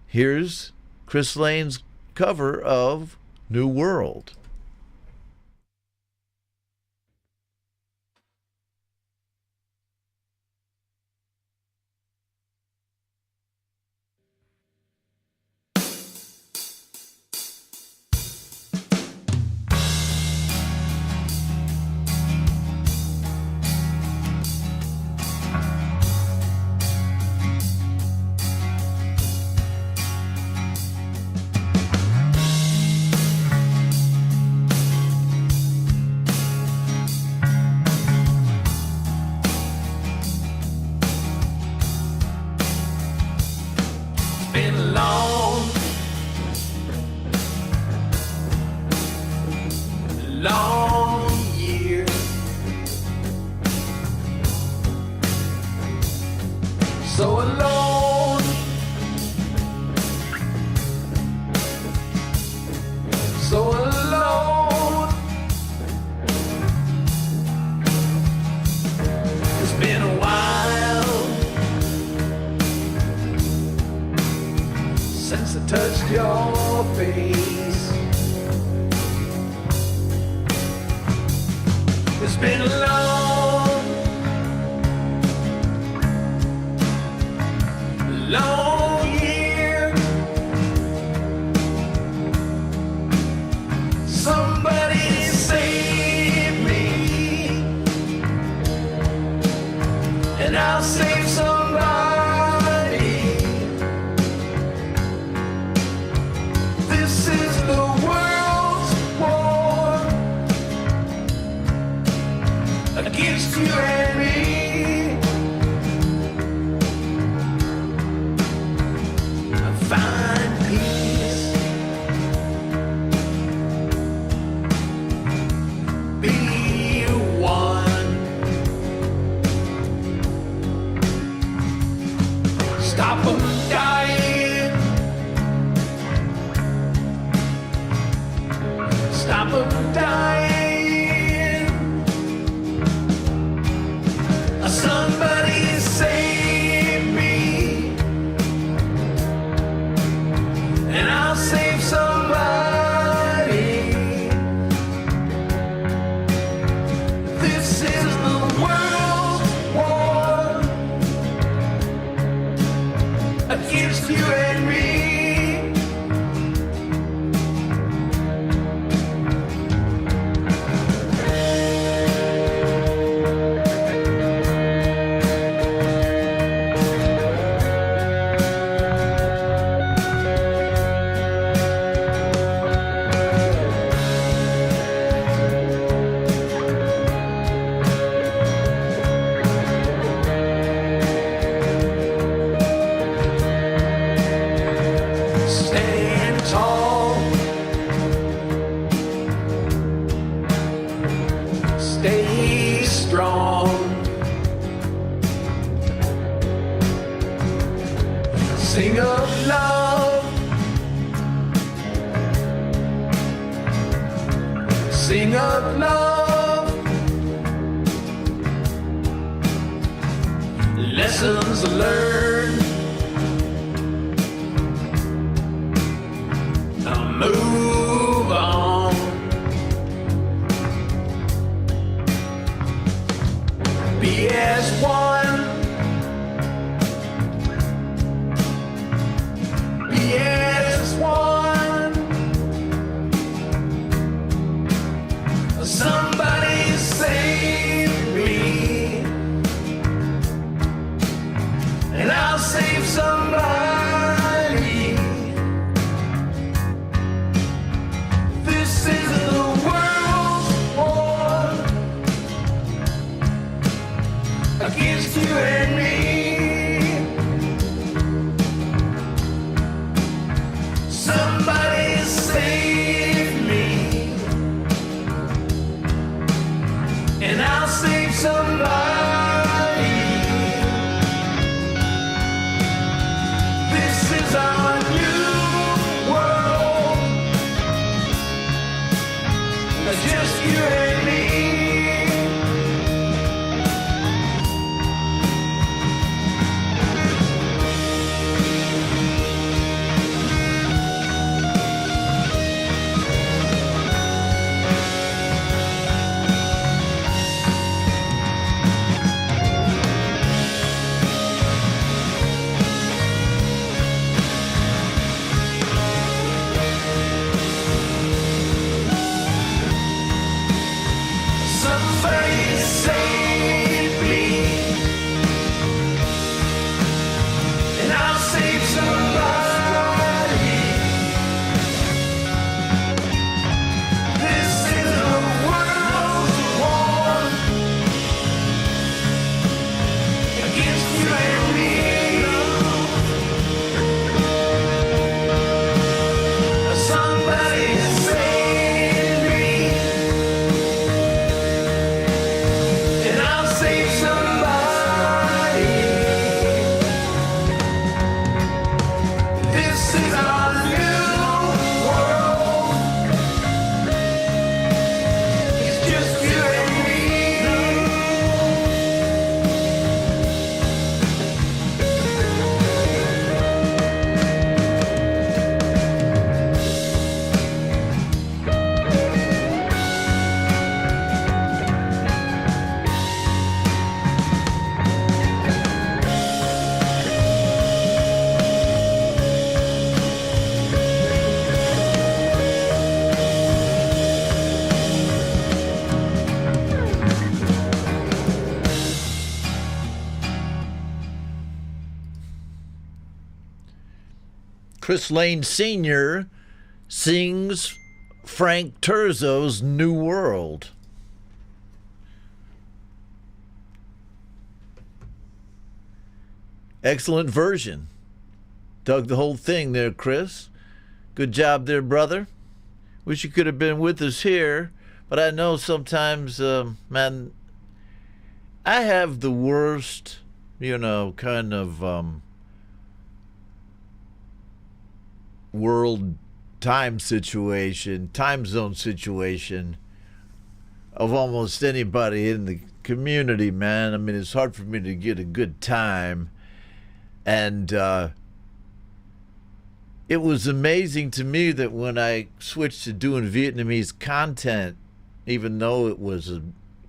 here's Chris Lane's cover of New World. Long year, so alone, so alone. It's been a while since I touched your face. It's been a long year. Somebody save me, and I'll save somebody. This is the world's war against you and me. I find peace, be one. Stop them dying, stop them dying. Somebody save me. against you and me. Stand tall, stay strong, sing of love, sing of love, lessons learned. Move on. Be as one. Be as one. Somebody save me, and I'll save somebody. This is the world's war against you and me. Somebody save me, and I'll save somebody. This is our new world. Just you and me. Somebody save me, and I'll save somebody. This is the world's war against you and me. Somebody save me, and I'll save somebody. This is our new world. It's just you and me. Chris Lane Sr. sings Frank Turzo's New World. Excellent version. Dug the whole thing there, Chris. Good job there, brother. Wish you could have been with us here, but I know sometimes, man, I have the worst, kind of world time zone situation of almost anybody in the community, man. I mean, it's hard for me to get a good time. And it was amazing to me that when I switched to doing Vietnamese content, even though it was a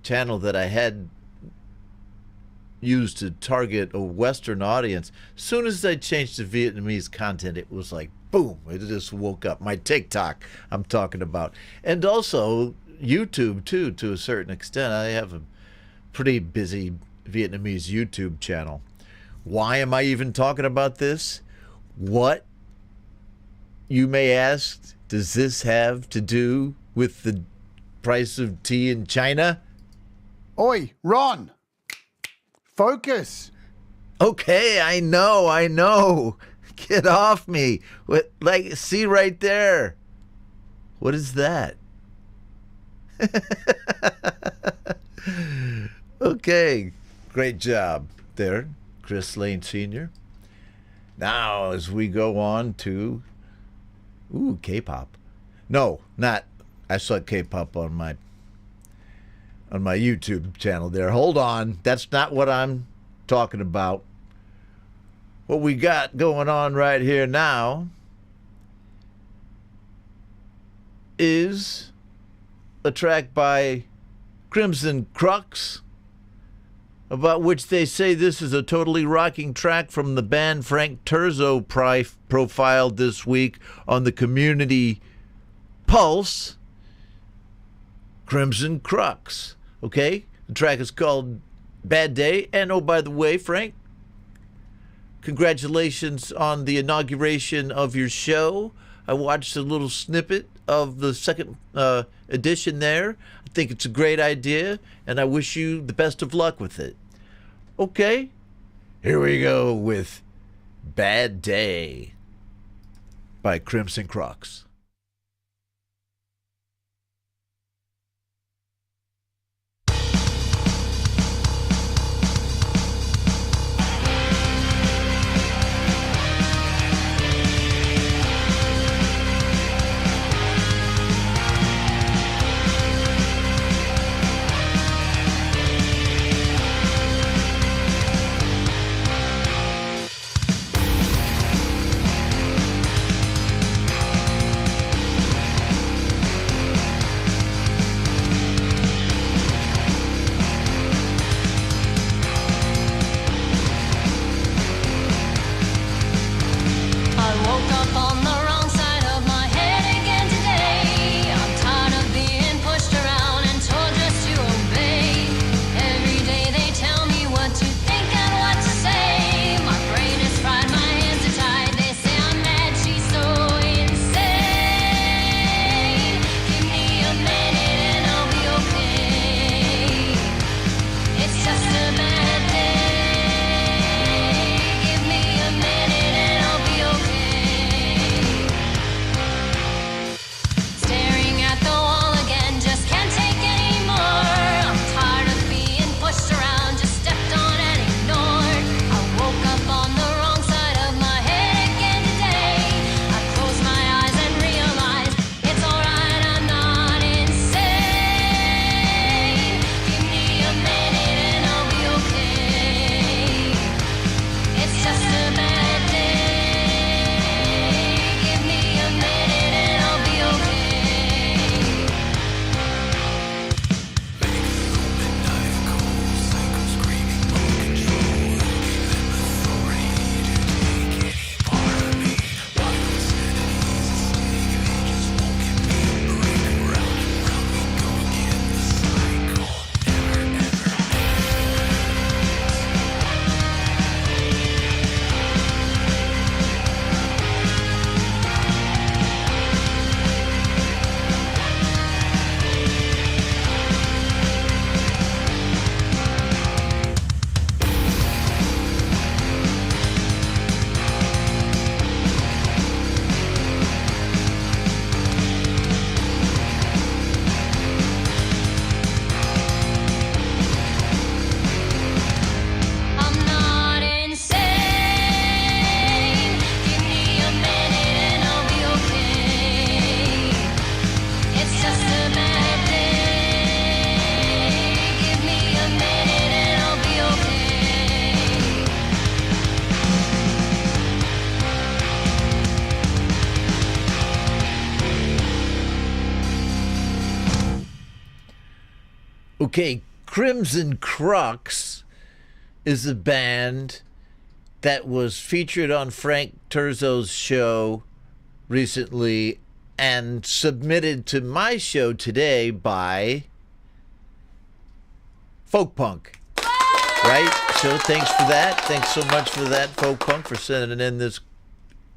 channel that I had used to target a Western audience. As soon as I changed to Vietnamese content, it was like, boom, it just woke up. My TikTok, I'm talking about. And also YouTube, too, to a certain extent. I have a pretty busy Vietnamese YouTube channel. Why am I even talking about this? What, you may ask, does this have to do with the price of tea in China? Oi, Ron! Focus! Okay, I know. Get off me. What, like, see right there. What is that? Okay, great job there, Chris Lane Sr. Now, as we go on to, K-pop. No, not, I saw K-pop on my YouTube channel there. Hold on, that's not what I'm talking about. What we got going on right here now is a track by Crimson Crux, about which they say this is a totally rocking track from the band Frank Turzo profiled this week on the Community Pulse. Crimson Crux. Okay? The track is called Bad Day. And oh, by the way, Frank, congratulations on the inauguration of your show. I watched a little snippet of the second edition there. I think it's a great idea, and I wish you the best of luck with it. Okay, here we go with Bad Day by Crimson Crux. Okay, Crimson Crux is a band that was featured on Frank Terzo's show recently and submitted to my show today by Folk Punk. Right? So thanks for that. Thanks so much for that, Folk Punk, for sending in this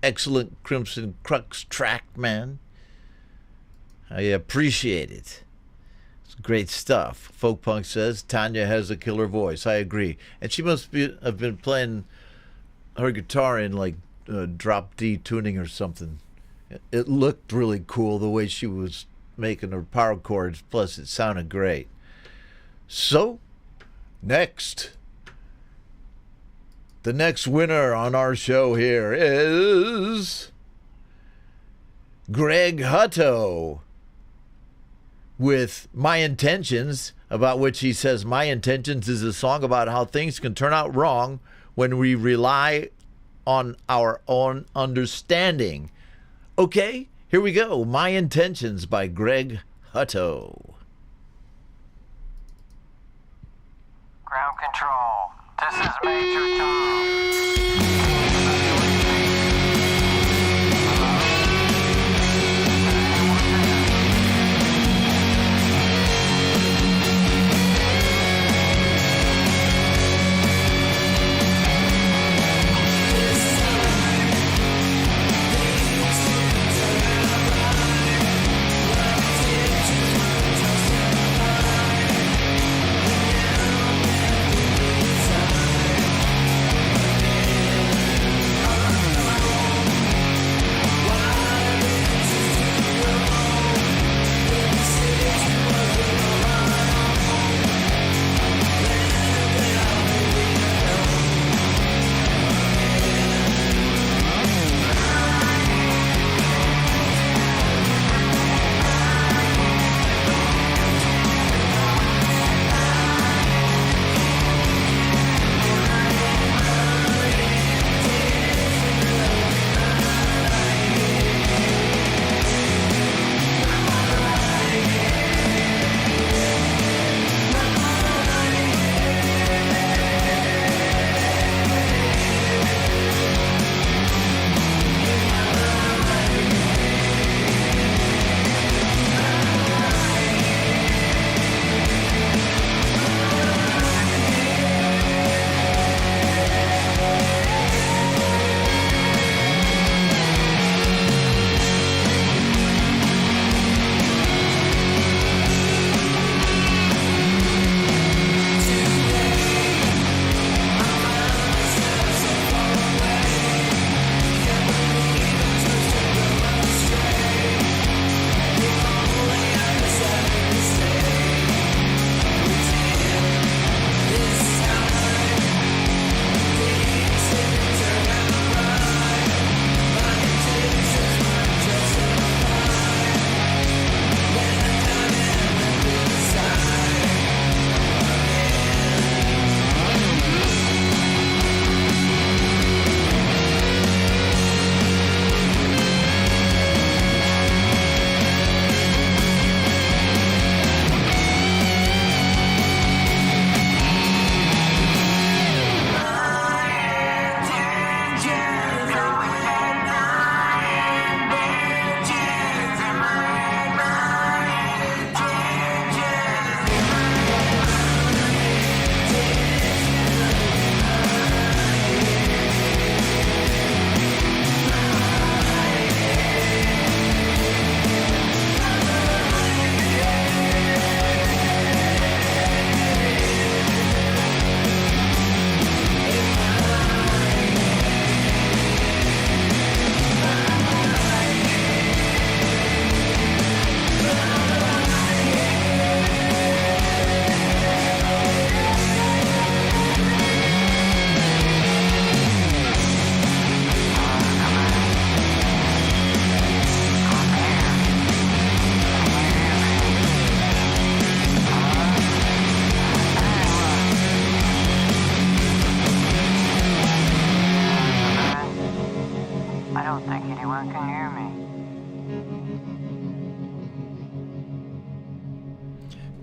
excellent Crimson Crux track, man. I appreciate it. It's great stuff. Folk Punk says Tanya has a killer voice. I agree. And she must have been playing her guitar in like drop D tuning or something. It looked really cool the way she was making her power chords. Plus, it sounded great. So, next. The next winner on our show here is Greg Hutto with My Intentions, about which he says, My Intentions is a song about how things can turn out wrong when we rely on our own understanding. Okay, here we go. My Intentions by Greg Hutto. Ground control. This is Major Tom.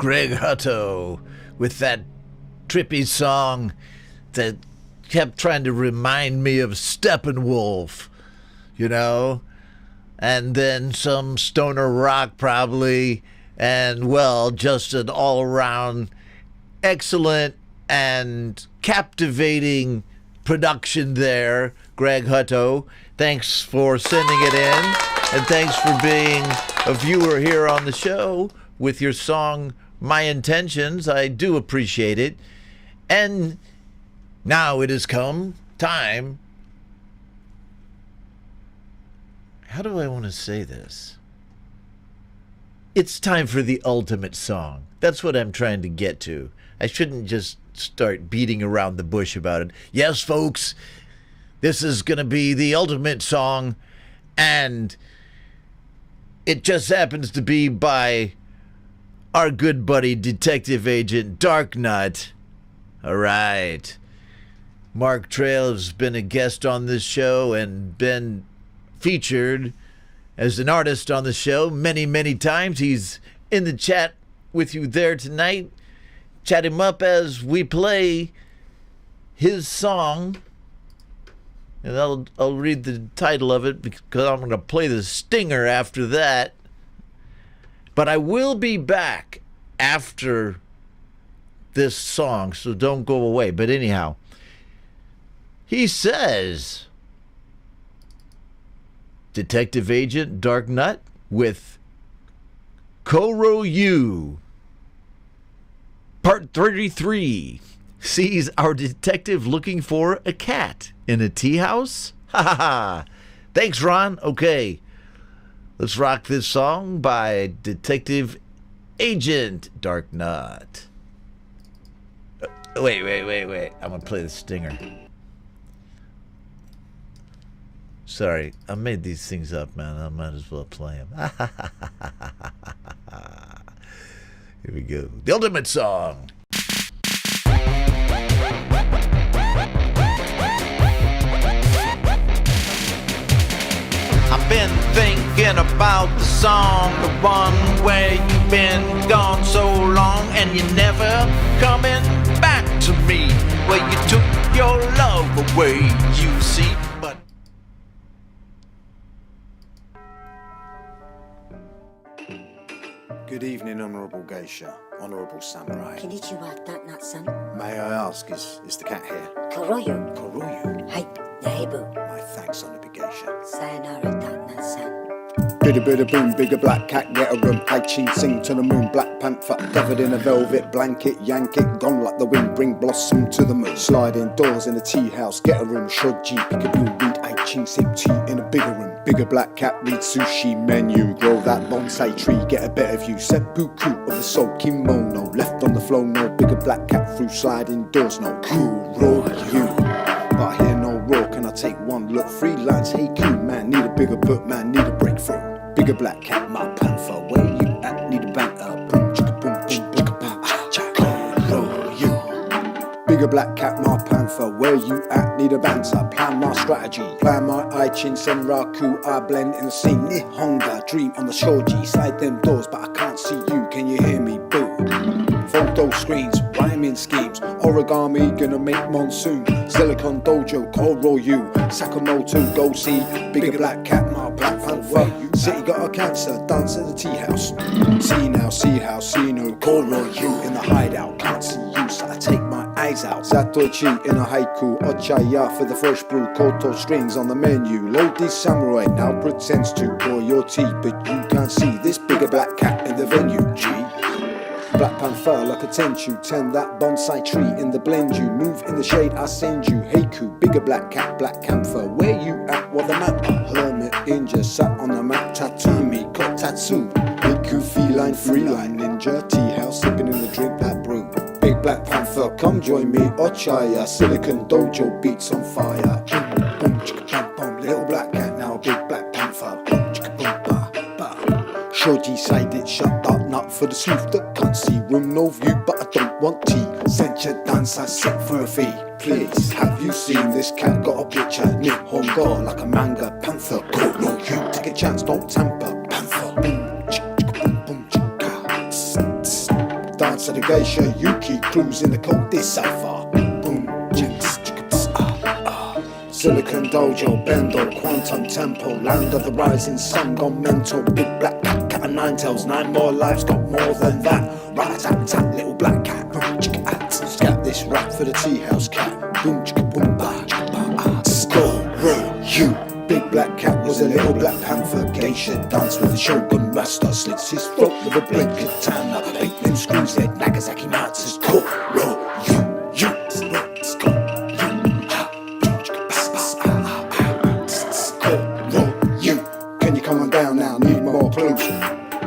Greg Hutto with that trippy song that kept trying to remind me of Steppenwolf, you know, and then some stoner rock probably, and well, just an all-around excellent and captivating production there, Greg Hutto. Thanks for sending it in, and thanks for being a viewer here on the show with your song, My Intentions. I do appreciate it. And now it has come time. How do I want to say this? It's time for the ultimate song. That's what I'm trying to get to. I shouldn't just start beating around the bush about it. Yes, folks, this is going to be the ultimate song, and it just happens to be by our good buddy, Detective Agent Darknut. All right. Mark Trail has been a guest on this show and been featured as an artist on the show many, many times. He's in the chat with you there tonight. Chat him up as we play his song. And I'll read the title of it because I'm going to play the stinger after that. But I will be back after this song, so don't go away. But anyhow, he says, Detective Agent Darknut with Koro U. Part 33 sees our detective looking for a cat in a tea house. Ha ha ha. Thanks, Ron. Okay, let's rock this song by Detective Agent Darknut. Wait. I'm going to play the stinger. Sorry, I made these things up, man. I might as well play them. Here we go. The ultimate song. I've been thinking about the song, the one where you've been gone so long and you're never coming back to me, where you took your love away, you see. But good evening, Honourable Geisha, Honourable Samurai. Konnichiwa, Darknut-san. May I ask, is the cat here? Koroyo. Koroyu. Hai, Naibu. My thanks, Honourable Geisha. Sayonara, Darknut-san. Bidda boom, bigger black cat, get a room. I chin sing to the moon, Black Panther, covered in a velvet blanket, yank it, gone like the wind, bring blossom to the moon. Sliding doors in a tea house, get a room, shoji, peekaboo, read I chin sip tea in a bigger room. Bigger black cat, read sushi menu, grow that bonsai tree, get a better view. Seppuku of the soul kimono, left on the floor, no bigger black cat through sliding doors, no Kuro you. But I hear no roar, can I take one look? Three lines, hey cool man, need a bigger book, man, need a breakthrough. Bigger black cat, my panther, where you at? Need a banter, boom, chicka boom, boom, chicka boom, Kuro you. Bigger black cat, my panther, where you at? Need a banter, plan my strategy, plan my I-chin, senraku, I blend in the scene, Nihonga, dream on the shoji, slide them doors, but I can't see you, can you hear me, boo? Photo screens, rhyming schemes, origami gonna make monsoon, Silicon Dojo, Koro you, Sakamoto, go see, bigger black cat, my black panther, city got a cancer, dance at the tea house, see now, see how, see no, Koro you in the hideout, can't see you, so I take my eyes out, Satoshi in a haiku, Ochaya for the fresh brew, Koto strings on the menu, Lodi Samurai now pretends to pour your tea, but you can't see this bigger black cat in the venue, G. Black Panther like a tenchu, tend that bonsai tree in the blend you, move in the shade I send you, Heiku, bigger black cat, black camphor, where you at, what the matter, hermit ninja, sat on the mat, tatami, kotatsu, Heiku, feline, freeline, ninja, tea house, sipping in the drink, that brew, big black panther, come join me, Ochaya, Silicon Dojo, beats on fire, boom, boom, chicka, boom, boom, little black cat, now big black panther, boom, chicka, boom, ba, ba, Shoji side it, shut that nut for the sleuth that can't see room, no view, but I don't want tea. Sent your dance, I sit for a fee. Please, have you seen this cat? Got a picture, Nihongo, like a manga, panther. Cool, no, you take a chance, don't tamper. Panther, boom, chicka, boom, boom, chicka. Dance at the geisha, Yuki, cruise in the cold, this so far. Boom, chicks. Silicon Dojo, Bendel, Quantum Temple, land of the rising sun, gone mental. Big black cat, cat and nine tails, 9 more lives, got more than that. Rat-a-tat-tat, little black cat, boom chicka at. Scat this rap for the tea house cat, boom chicka boom ba chicka ba ah. Score you. Big black cat was a little black panther. Geisha danced with the shogun master, slits his throat with a blade katana. Eight them screws, dead Nagasaki Nazis. Score you. Can you come on down now? Need more clues.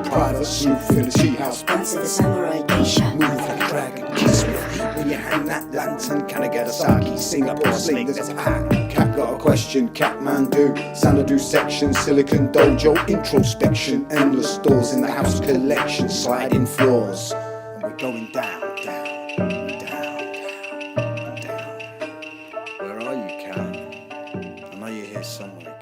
Private suit in the tea house. Answer the samurai geisha. Move like a dragon, kiss me. When you hang that lantern, can I get a sake? Singapore sling, there's a pack. Cat got a question, Catmandu, Xanadu section, Silicon Dojo, introspection, endless doors in the house collection, sliding floors. And we're going down. Where are you, Cat? I know you're here somewhere, Cat.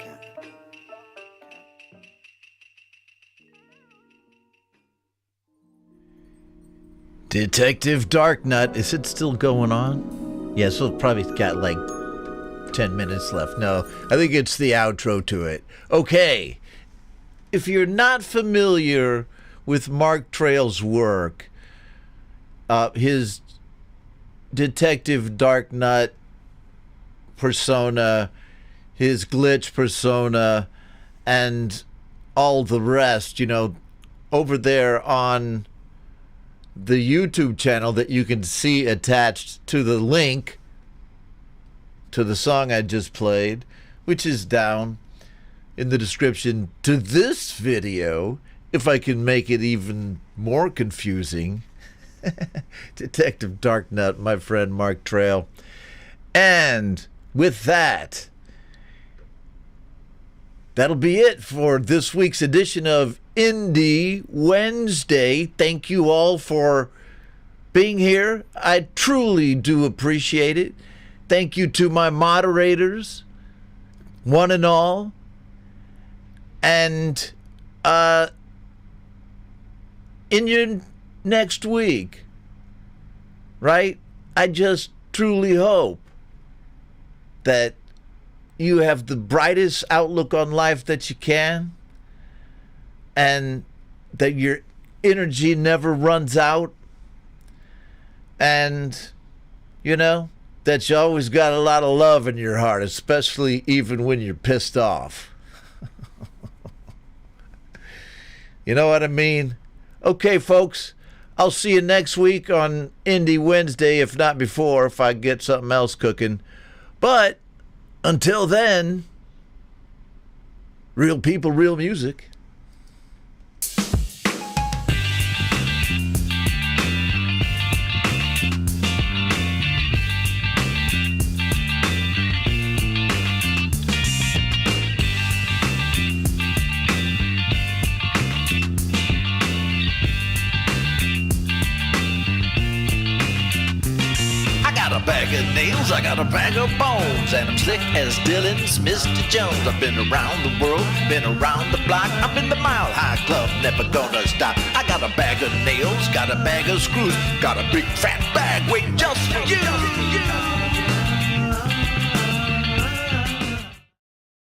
Detective Darknut, is it still going on? Yeah, so it's probably got like 10 minutes left. No, I think it's the outro to it. Okay, if you're not familiar with Mark Trail's work, his Detective Darknut persona, his glitch persona, and all the rest, you know, over there on the YouTube channel that you can see attached to the link to the song I just played, which is down in the description to this video, if I can make it even more confusing. Detective Darknut, my friend Mark Trail. And with that, that'll be it for this week's edition of Indie Wednesday. Thank you all for being here. I truly do appreciate it. Thank you to my moderators, one and all. And in your next week, right? I just truly hope that you have the brightest outlook on life that you can, and that your energy never runs out, and, you know, that you always got a lot of love in your heart, especially even when you're pissed off. You know what I mean? Okay, folks, I'll see you next week on Indie Wednesday, if not before, if I get something else cooking. But until then, real people, real music. Bag of nails, I got a bag of bones, and I'm slick as Dylan's Mr. Jones. I've been around the world, been around the block, I'm in the Mile High Club, never gonna stop. I got a bag of nails, got a bag of screws, got a big fat bag waiting just for you.